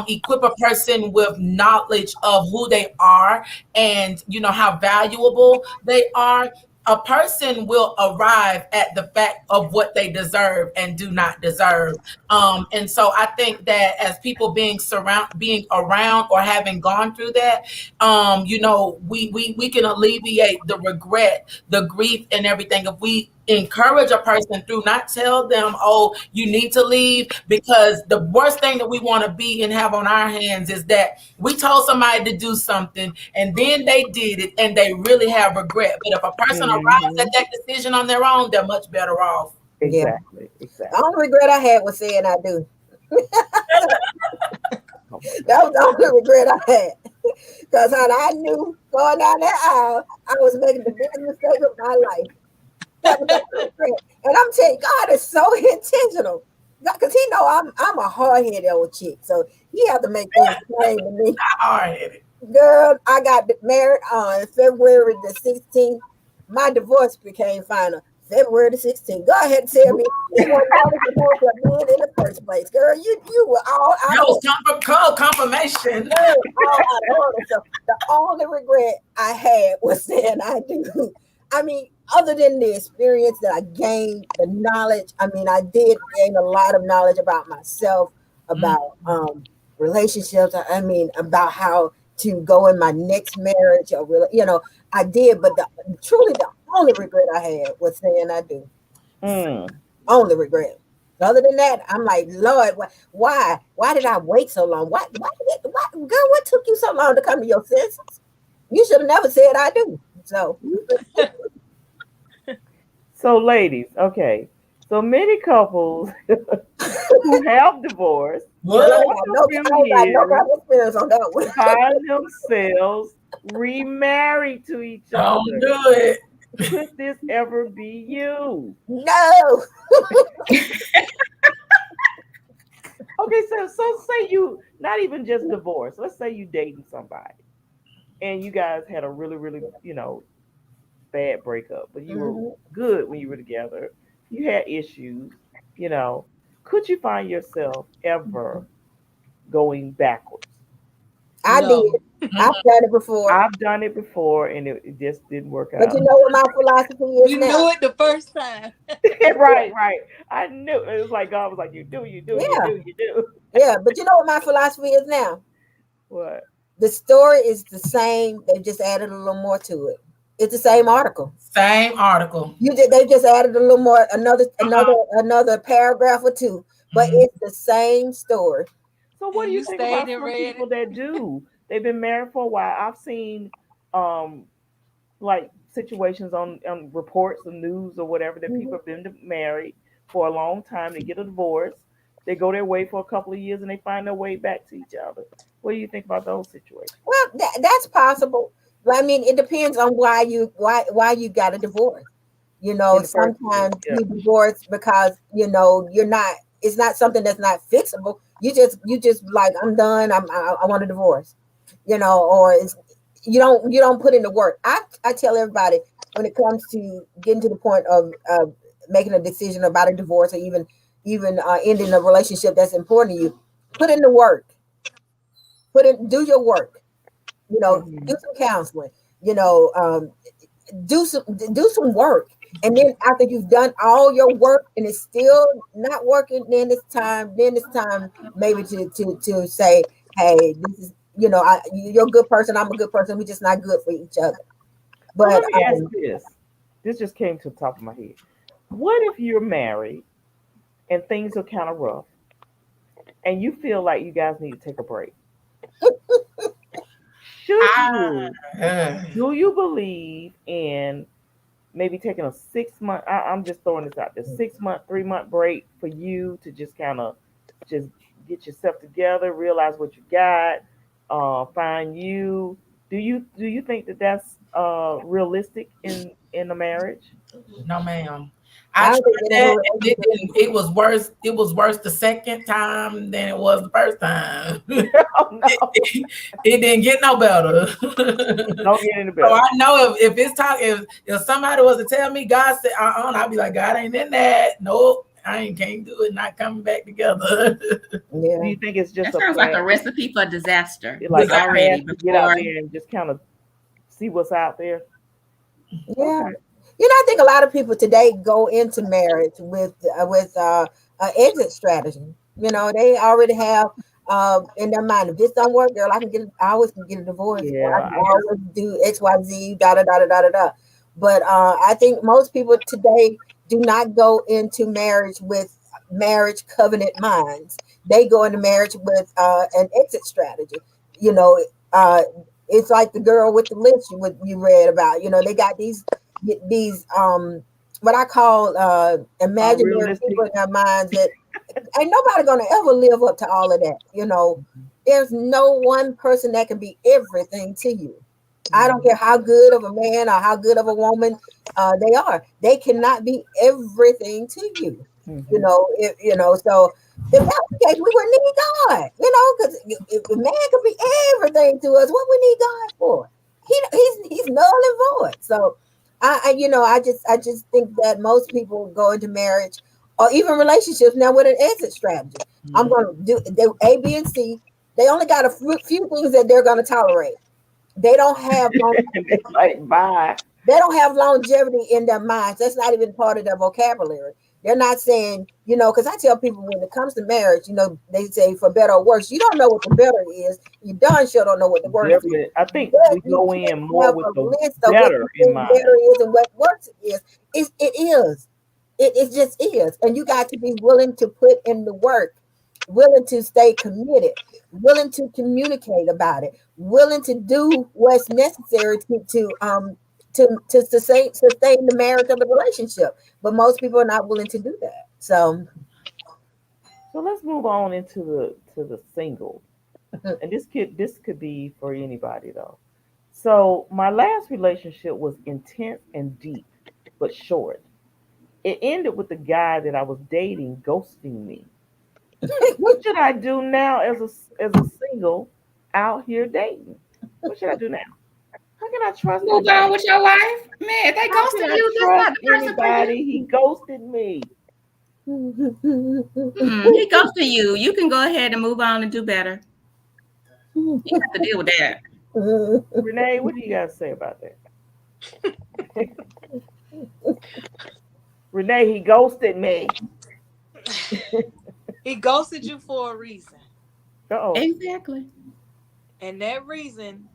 equip a person with knowledge of who they are and you know how valuable they are, a person will arrive at the fact of what they deserve and do not deserve. And so I think that as people being around or having gone through that, you know, we can alleviate the regret, the grief, and everything if we encourage a person through, not tell them, oh, you need to leave, because the worst thing that we want to be and have on our hands is that we told somebody to do something and then they did it and they really have regret. But if a person arrives at Hmm. that decision on their own, they're much better off. Yeah. Exactly. The Exactly. only regret I had was saying I do. Oh my That God. was the only regret I had. Because I knew going down that aisle, I was making the biggest mistake of my life. That was the only regret. And I'm telling you, God is so intentional. Because he know I'm a hard-headed old chick. So he had to make things plain to me. Hard headed. Girl, I got married on February the 16th. My divorce became final February the 16th. Go ahead and tell me it wasn't all the divorce that did in the first place. Girl, you were all out That of was order. confirmation. Girl, all out of order. So the only regret I had was saying I do. I mean, other than the experience that I gained, the knowledge, I mean, I did gain a lot of knowledge about myself, about relationships. I mean, about how to go in my next marriage or you know, I did, but truly the only regret I had was saying I do. Mm. Only regret. Other than that, I'm like, Lord, why did I wait so long? Girl, what took you so long to come to your senses? You should have never said I do. So So, ladies, okay. So many couples who have divorced girl, What? after a I few ain't got no kind years of experience on that one. find themselves remarried to each Don't other. do it. Could this ever be you? No. Okay, so say you not even just divorced. Let's say you dating somebody and you guys had a really, really, bad breakup, but you were Mhm. good when you were together. You had issues, you know. Could you find yourself ever going backwards? I did. No. I've done it before. I've done it before and it just didn't work But you out. know what my philosophy is You now? knew it the first time. Right, right. I knew it was like God was like, you do, you do, you Yeah. do, you do. Yeah. But you know what my philosophy is now? What? The story is the same. They've just added a little more to it. It's the same article. Same article. They just added a little more, Uh-huh. another paragraph or two, but Mhm. it's the same story. So what And do you you think stayed about and some read people it. that do? They've been married for a while. I've seen um like situations on reports or news or whatever that people Mhm. have been married for a long time. They get a divorce. They go their way for a couple of years and they find their way back to each other. What do you think about those situations? Well, that's possible. But I mean, it depends on why you got a divorce. You know, In the first place, sometimes yeah. you divorce because you know you're not. It's not something that's not fixable. You just like I'm done. I want a divorce. You know, or it's you don't put in the work. I tell everybody when it comes to getting to the point of making a decision about a divorce or even ending a relationship that's important to you, put in the work. Do your work. You know, do Hmm. some counseling. You know, do some work, and then after you've done all your work and it's still not working, then it's time maybe to say, hey, this is you're a good person, I'm a good person, we're just not good for each other. Well, But let me ask this. This just came to the top of my head. What if you're married and things are kind of rough and you feel like you guys need to take a break? Should I, you? Do you believe in maybe taking a 6 month? I'm just throwing this out there. 6 month, 3 month break for you to just kind of just get yourself together, realize what you got, find you. Do you think that that's realistic in a marriage? no, ma'am. I I tried don't think get into that, a and it was worse. It was worse the second time than it was the first time. Oh no, It didn't get no better. don't get any So better. I know if it's if somebody was to tell me God said I'll be like, God ain't in that. Nope, I ain't can't do it. Not coming back together. Do Yeah. you think it's just That a sounds like plan, a recipe for disaster like a already plan to get out before. there and just kind of see what's out there? Yeah. Okay. I think a lot of people today go into marriage with an exit strategy. They already have in their mind, if this don't work, girl, I always can get a divorce, or I Yeah, can always do X, Y, Z, da da da da da da da. But I think most people today do not go into marriage with marriage covenant minds. They go into marriage with an exit strategy. You know, uh, it's like the girl with the list you read about. They got these what I call imaginary unrealistic. people in their minds that ain't nobody gonna ever live up to all of that. There's no one person that can be everything to you. I don't care how good of a man or how good of a woman they are. They cannot be everything to you. Mm-hmm. So if that's the case, we wouldn't need God. Because if a man could be everything to us, what we need God for? He's null and void. So I just think that most people go into marriage or even relationships now with an exit strategy. I'm Mm-hmm. going to do the A, B, and C. They only got a few things that they're going to tolerate. They don't have It's like bye. longevity in their minds. That's not even part of their vocabulary. They're not saying, because I tell people when it comes to marriage, they say for better or worse. You don't know what the better is. You darn sure don't know what the worse is. Definitely, I think But we you go can't in more have with a the list of what better you in think mind. better is and what worse is. It is. It just is. And you got to be willing to put in the work, willing to stay committed, willing to communicate about it, willing to do what's necessary to sustain the marriage of the relationship. But most people are not willing to do that. So So let's move on into the single, and this could be for anybody though. So my last relationship was intense and deep, but short. It ended with the guy that I was dating ghosting me. What should I do now as a single out here dating? What should I do now? How can I trust Move anybody? on with your life, man. If they How can ghosting I you, that's trust not the person for anybody? He you. ghosted me. He ghosting you. You can go ahead and move on and do better. You have to deal with that. Renee, what do you guys say about that? Renee, he ghosted me. He ghosted you for a reason. Uh-oh. Exactly. And that reason,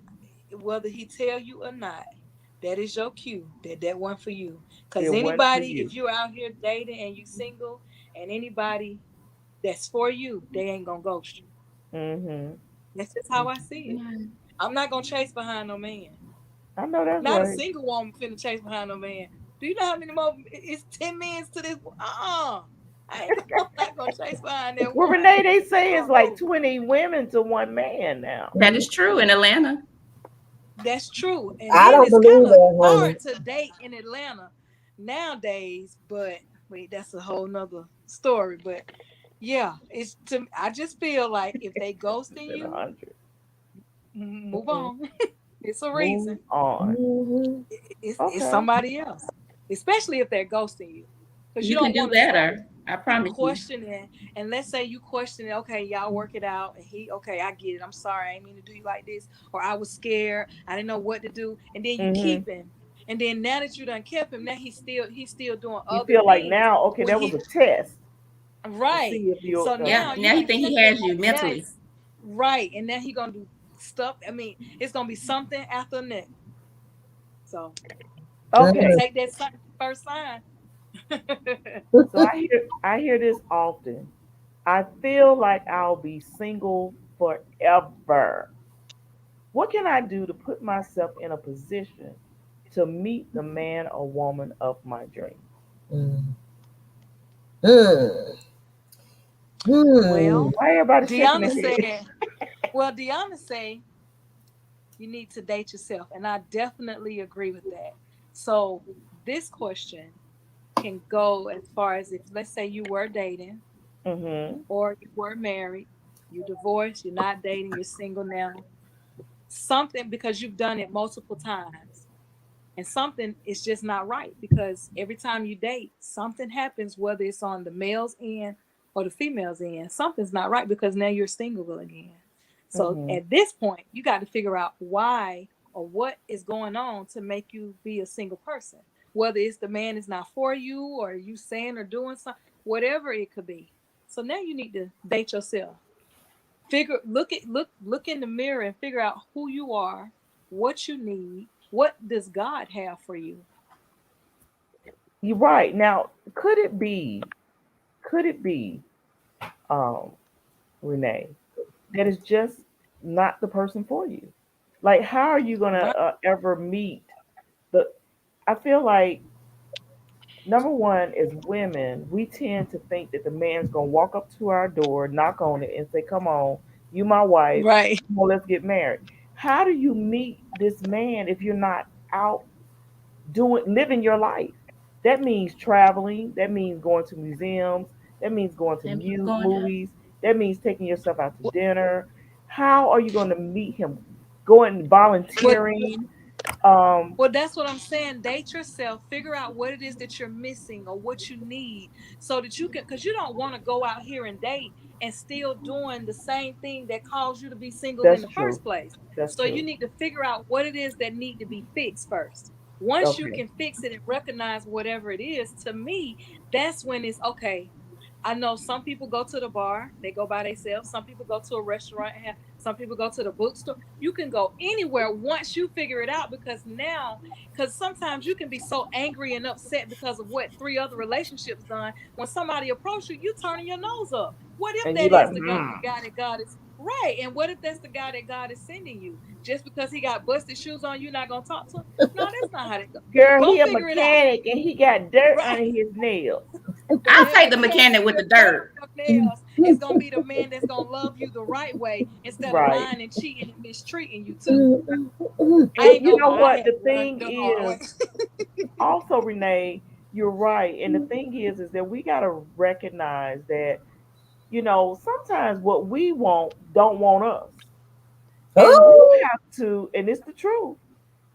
whether he tell you or not, that is your cue. That one for you. Because It wasn't for anybody, you. if you're out here dating and you single, and anybody that's for you, they ain't gonna ghost you. Mm-hmm. That's just how I see it. Yeah. I'm not gonna chase behind no man. I know that's Not a right. single woman finna chase behind no man. Do you know how many more? It's 10 minutes to this. I ain't. I'm not gonna chase behind that Well, one. Renee, they say it's like Oh, 20 women to one man now. That is true in Atlanta. that's true. And I then don't it's believe kind of that, honey. hard to date in Atlanta nowadays. But wait, that's a whole nother story. But yeah, it's to. I just feel like if they ghosting Than you, 100. move Mhm. on. It's a Move reason. on. Mhm. It's Okay. somebody else, especially if they're ghosting you, because you You can don't do want to start better. I promise you. questioning. And let's say you question it, okay, y'all work it out, and he, okay, I get it. I'm sorry, I didn't mean to do you like this, or I was scared, I didn't know what to do, and then you Mm-hmm. keep him, and then now that you done kept him, now he's still doing You other feel like things. now, okay, When that was he a test to right, see if you. so Yeah. now Okay. you Now he done think he kept him. has you Now mentally. it's right, and now he gonna do stuff. I mean, it's gonna be something after next. So Okay. take that first sign. So I hear this often. I feel like I'll be single forever. What can I do to put myself in a position to meet the man or woman of my dreams? Mm. Hmm. Hmm. Well, Why everybody shaking Deanna their head? said, well, Deanna say you need to date yourself. And I definitely agree with that. So this question, can go as far as, if let's say you were dating Mm-hmm. or you were married, you divorced, you're not dating, you're single now. Something, because you've done it multiple times, and something is just not right, because every time you date, something happens, whether it's on the male's end or the female's end. Something's not right, because now you're single again. So Mm-hmm. at this point, you got to figure out why or what is going on to make you be a single person. Whether it's the man is not for you, or you saying or doing something, whatever it could be. So now you need to date yourself. Look in the mirror and figure out who you are, what you need, what does God have for you. You're right. Now, could it be, um, Renee, that is just not the person for you? Like, how are you gonna Right. ever meet the? I feel like number one is women. We tend to think that the man's gonna walk up to our door, knock on it, and say, "Come on, you my wife. Right. Come on, let's get married." How do you meet this man if you're not out living your life? That means traveling. That means going to museums. That means going to And going to movies. That means taking yourself out to dinner. How are you going to meet him? Going Well, volunteering. Um, well, that's what I'm saying. Date yourself. Figure out what it is that you're missing or what you need, so that you can, because you don't want to go out here and date and still doing the same thing that caused you to be single in that's the true. first place. That's So you true. need to figure out what it is that need to be fixed first. Once you Okay. can fix it and recognize whatever it is, to me, that's when it's okay. I know some people go to the bar, they go by themselves. Some people go to a restaurant and have, some people go to the bookstore. You can go anywhere once you figure it out, because now, because sometimes you can be so angry and upset because of what three other relationships done. When somebody approach you, you turning your nose up. What if And you that like, is the guy that God is right? And what if that's the guy that God is sending you? Just because he got busted shoes on, you not gonna talk to him? No, that's not how that go. girl, Go he a figure it out. mechanic and he got dirt Right. under his nails. I'll That take the mechanic mechanic with the with dirt dirt. on your nails is gonna be the man that's gonna love you the right way, instead of Right. lying and cheating and mistreating you too. I And ain't you gonna know lie, I what? had The to learn thing the hard way. is, also, Renee, you're right. And the thing is that we got to recognize that, sometimes what we want don't want us. And you Oh, have to, and it's the truth.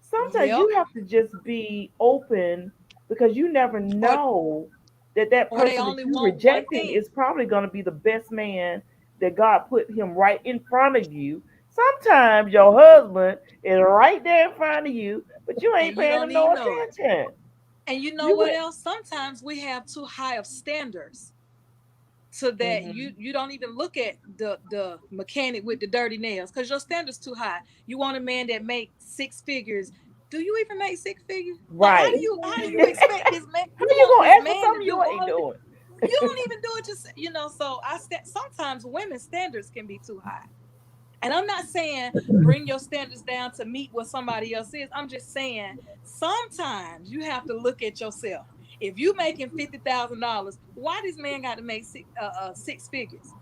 Sometimes Yep. you have to just be open, because you never Or know that or they person that only you want one rejecting thing. is probably going to be the best man that God put him right in front of you. Sometimes your husband is right there in front of you, but you And ain't you paying don't him no even know it. attention. And you know You what went. else? Sometimes we have too high of standards, so that you Hmm. you don't even look at the mechanic with the dirty nails, because your standards too high. You want a man that makes six figures. Do you even make six figures? Like, how do Right. you how do you How expect this man, you you want gonna this ask for man to something do you ain't all of it? doing? You don't even do it, just so sometimes women's standards can be too high. And I'm not saying bring your standards down to meet what somebody else is. I'm just saying sometimes you have to look at yourself. If you making $50,000, why this man got to make six figures?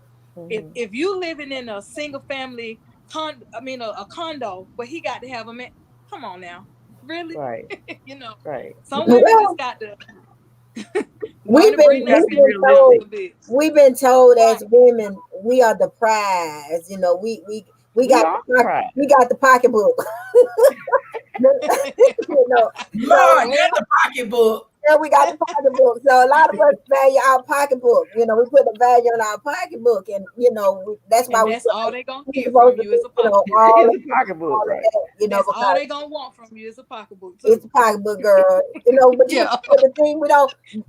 If Hmm. if you living in a single family a condo, but he got to have a man. Come on now, really? Right. you know, Right. some women just well, got to learn we've to been bring You their got to we've be been standards down a told realistic. little bit. we've been told Right. as women we are the prize. We We got are surprised. we got the pocketbook. Lord, So not Well, the pocketbook. yeah, we got the pocketbook. So a lot of us value our pocketbook. We put a value on our pocketbook, and that's why and we that's feel all like they gonna we're get from supposed to you be, is a pocketbook. all It's of a pocketbook, all of right? that, That's all because they gonna want from you is a pocketbook it's too. a pocketbook, girl. Yeah.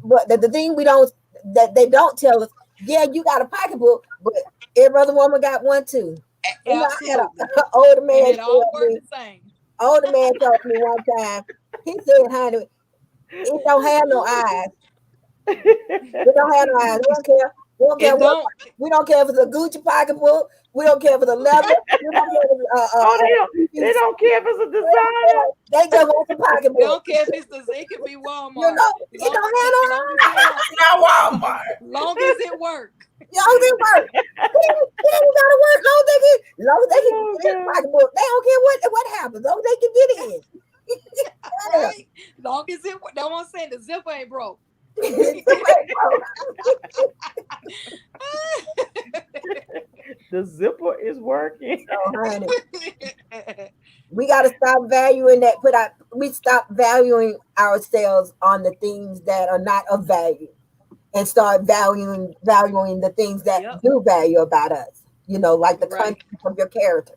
But the thing we don't that they don't tell us, yeah, you got a pocketbook, but every other woman got one too. I had Absolutely. a older And man it all tell worked me, the same. one time, he said, honey, it don't have no eyes. We don't have no eyes. We don't care. We don't care It what. don't. We don't care if it's a Gucci pocketbook. We don't care if it's a leather. We don't care if it's Oh, they don't. They PVC. don't care if it's a They don't designer. care. They just want the They pocketbook. don't care if it's it could be You Walmart. know, it don't have no Long as eyes. it work. Not Long, Walmart. long as it work. Y'all they work. They ain't gotta work. Long as they can Oh get in the God. pocketbook. They don't care what happens. Long as they can get in. Yeah. Right? Long as it work. That's what I'm saying. The zipper ain't broke. It's too late, The zipper is working. so honey. We got to stop valuing that. We stop valuing ourselves on the things that are not of value, and start valuing the things that Yep. do value about us. Like the Right. content of your character.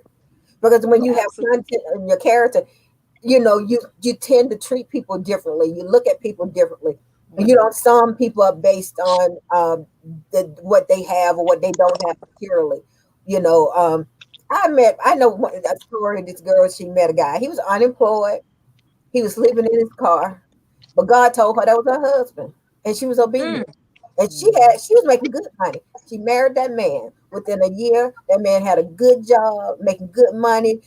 Because when you have Absolutely. content in your character, you tend to treat people differently. You look at people differently. And you don't sum people up based on what they have or what they don't have materially. You know, I know a story of this girl. She met a guy. He was unemployed. He was sleeping in his car, but God told her that was her husband, and she was Mm, obedient. And Mhm. she was making good money. She married that man. Within a year, that man had a good job, making good money.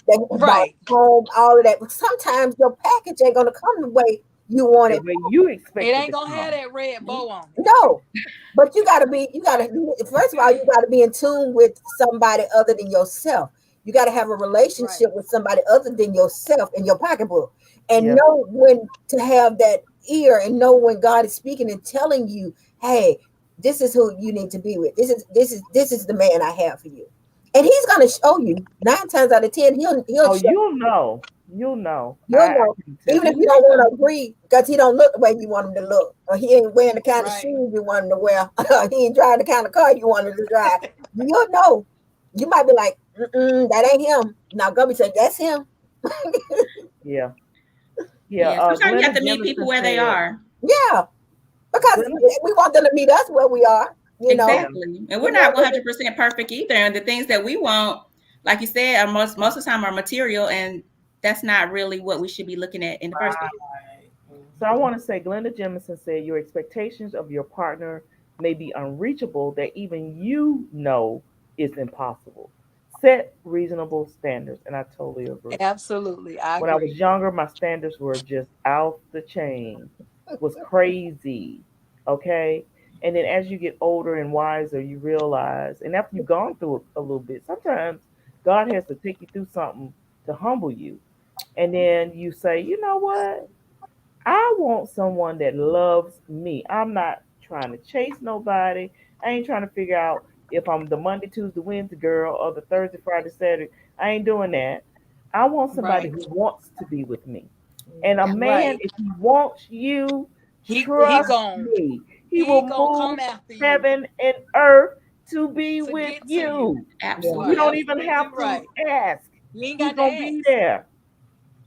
They bought right. a home, all of that. But sometimes your package ain't gonna come the way you want The it. way you It expect it ain't to gonna have come. that red bow on it. No, but first of all, you gotta be in tune with somebody other than yourself. You gotta have a Right. relationship with somebody other than yourself in your pocketbook, and Yep. know when to have that ear, and know when God is speaking and telling you, "Hey, this is who you need to be with. This is the man I have for you," and He's gonna show you. 9 times out of 10, He'll Oh, show. you'll know. You'll know. You'll I know, can tell. even if you don't want to agree, because he don't look the way you want him to look, or he ain't wearing the kind of Right. shoes you want him to wear, he ain't driving the kind of car you want him to drive. You'll know. You might be like, that ain't him. Now go be saying, that's him. Yeah. Yeah. Yeah, sometimes you have Glenda to meet people Jemison where they said, are. Yeah, because Glenda, we want them to meet us where we are. yeah. Exactly. And we're We not want them 100% perfect either. And the things that we want, like you said, are most of the time are material, and that's not really what we should be looking at in the first place. Right. So I want to say, Glenda Jemison said, your expectations of your partner may be unreachable that even you know is impossible. Set reasonable standards. And I totally agree. Absolutely. I When I was agree. younger, my standards were just out the chain, was crazy. Okay. And then as you get older and wiser, you realize, and after you've gone through it a little bit, sometimes God has to take you through something to humble you. And then you say, you know what? I want someone that loves me. I'm not trying to chase nobody. I ain't trying to figure out if I'm the Monday, Tuesday, Wednesday girl or the Thursday, Friday, Saturday. I ain't doing that. I want somebody Right. who wants to be with me. And a man, Right. if he wants you, He trust gon' me, he will he gonna move come after you heaven and earth to be to with get to you. you. Yeah. You are You don't Absolutely. even absolutely have to right. ask. You ain't He's got to gonna be ask. there.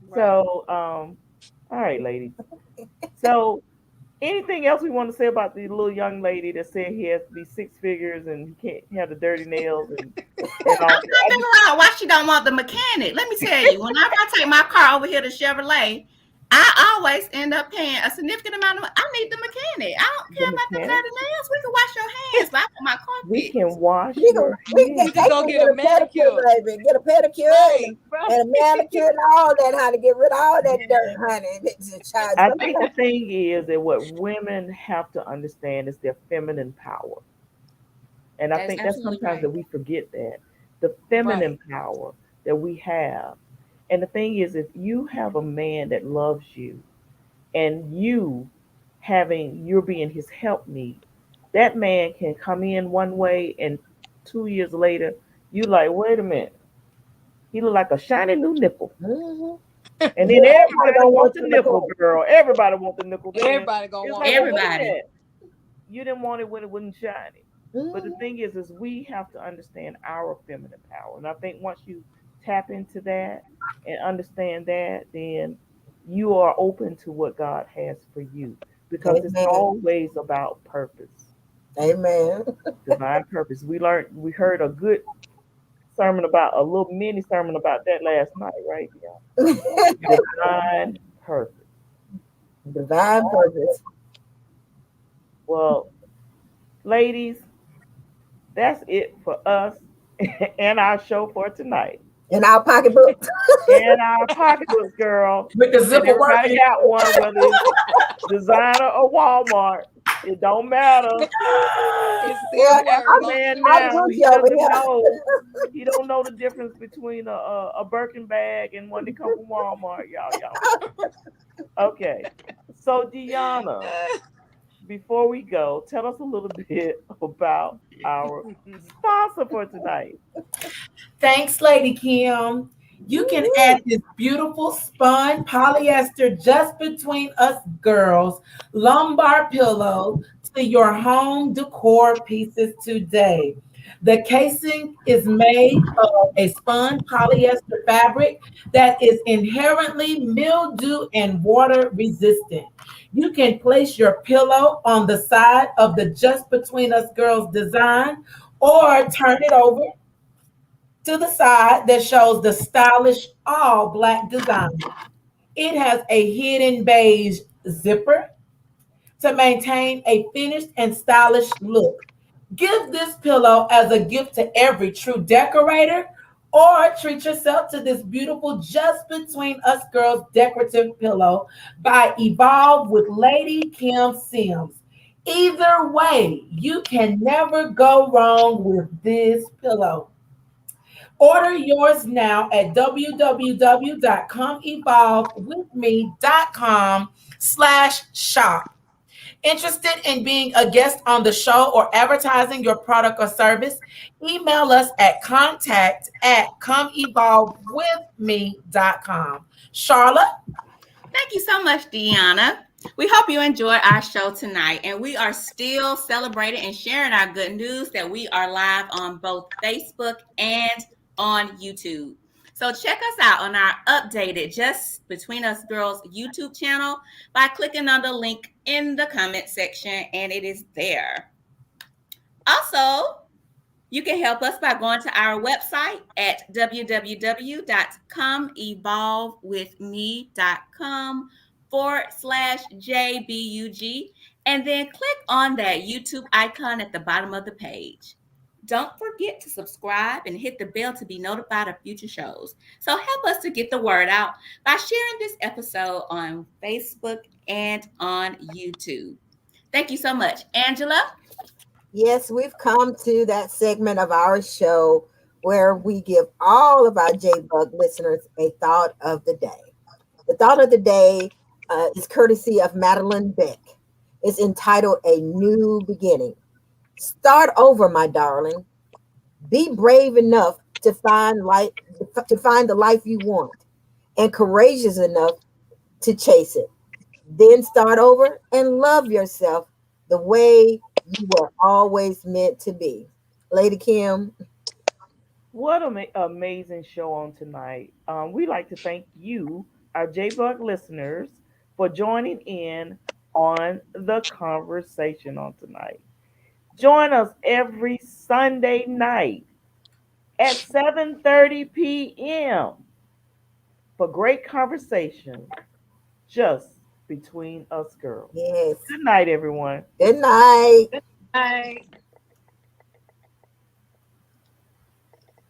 Right. So, all right, ladies. So anything else we want to say about the little young lady that said he has to be 6 figures and he can't have the dirty nails and all I'm that? trying to figure out why she don't want the mechanic. Let me tell you, whenever I take my car over here to Chevrolet, I always end up paying a significant amount of. I need the mechanic. I don't The care about them mechanic, dirty nails. We can wash your hands, but I want my car we can fixed. wash We can your we can You can hands. take go you and get get a a pedicure, manicure. baby. Get a pedicure Right. Right. and a manicure and all that, honey. Get rid of all that dirt, honey. It's a child. I think the Sometimes thing is that what women have to understand is their feminine power. And I That is think that's absolutely sometimes right. that we forget that the Right. feminine power that we have. And the thing is, if you have a man that loves you and you're being his helpmeet, that man can come in one way and 2 years later, you like, wait a minute, he look like a shiny new nipple. mhm. And then Everybody everybody don't want want the you, nipple, Nicole. girl. Everybody want the nipple then. Everybody gonna It's want like, the well, wait a nipple. Everybody. minute. You didn't want it when it wasn't shiny. But the Mhm. thing is we have to understand our feminine power. And I think once you tap into that and understand that, then you are open to what God has for you. Because it's Amen. always about purpose, Amen. divine purpose. We heard a good sermon about a little mini sermon about that last night, right? Yeah. Divine purpose. Divine purpose. Well, ladies, that's it for us and our show for tonight. In our pocketbook. In our pocketbooks, girl. With the And zipper everybody working. got one, whether it's designer or Walmart. It don't matter. It Well, still The work. average Long as man it I'm now, work. he Gucci over doesn't here. know. He don't know the difference between a Birkin bag and one that come from Walmart. Y'all know. Okay. So Deanna, before we go, tell us a little bit about our sponsor for tonight. Thanks, Lady Kim. You can Woo-hoo. add this beautiful spun polyester just between us girls lumbar pillow to your home decor pieces today. The casing is made of a spun polyester fabric that is inherently mildew and water resistant. You can place your pillow on the side of the Just Between Us Girls design or turn it over to the side that shows the stylish all black design. It has a hidden beige zipper to maintain a finished and stylish look. Give this pillow as a gift to every true decorator or treat yourself to this beautiful Just Between Us Girls decorative pillow by Evolve with Lady Kim Sims. Either way, you can never go wrong with this pillow. Order yours now at www.comeevolvewithme.com/shop. Interested in being a guest on the show or advertising your product or service? Email us at contact@comeevolvewithme.com. Charlotte? Thank you so much, Deanna. We hope you enjoyed our show tonight, and we are still celebrating and sharing our good news that we are live on both Facebook and on YouTube. So check us out on our updated Just Between Us Girls YouTube channel by clicking on the link in the comment section, and it is there. Also, you can help us by going to our website at www.comeevolvewithme.com/JBUG and then click on that YouTube icon at the bottom of the page. Don't forget to subscribe and hit the bell to be notified of future shows. So help us to get the word out by sharing this episode on Facebook and on YouTube. Thank you so much. Angela? Yes, we've come to that segment of our show where we give all of our J Bug listeners a thought of the day. The thought of the day is courtesy of Madeline Beck. It's entitled A New Beginning. Start over, my darling. Be brave enough to find the life you want and courageous enough to chase it. Then start over and love yourself the way you were always meant to be. Lady Kim, What an amazing show on tonight. We'd like to thank you, our JBug listeners, for joining in on the conversation on tonight. Join us every Sunday night at 7:30 p.m. for great conversation just between us girls. yes. Good night, everyone. Good night. Bye.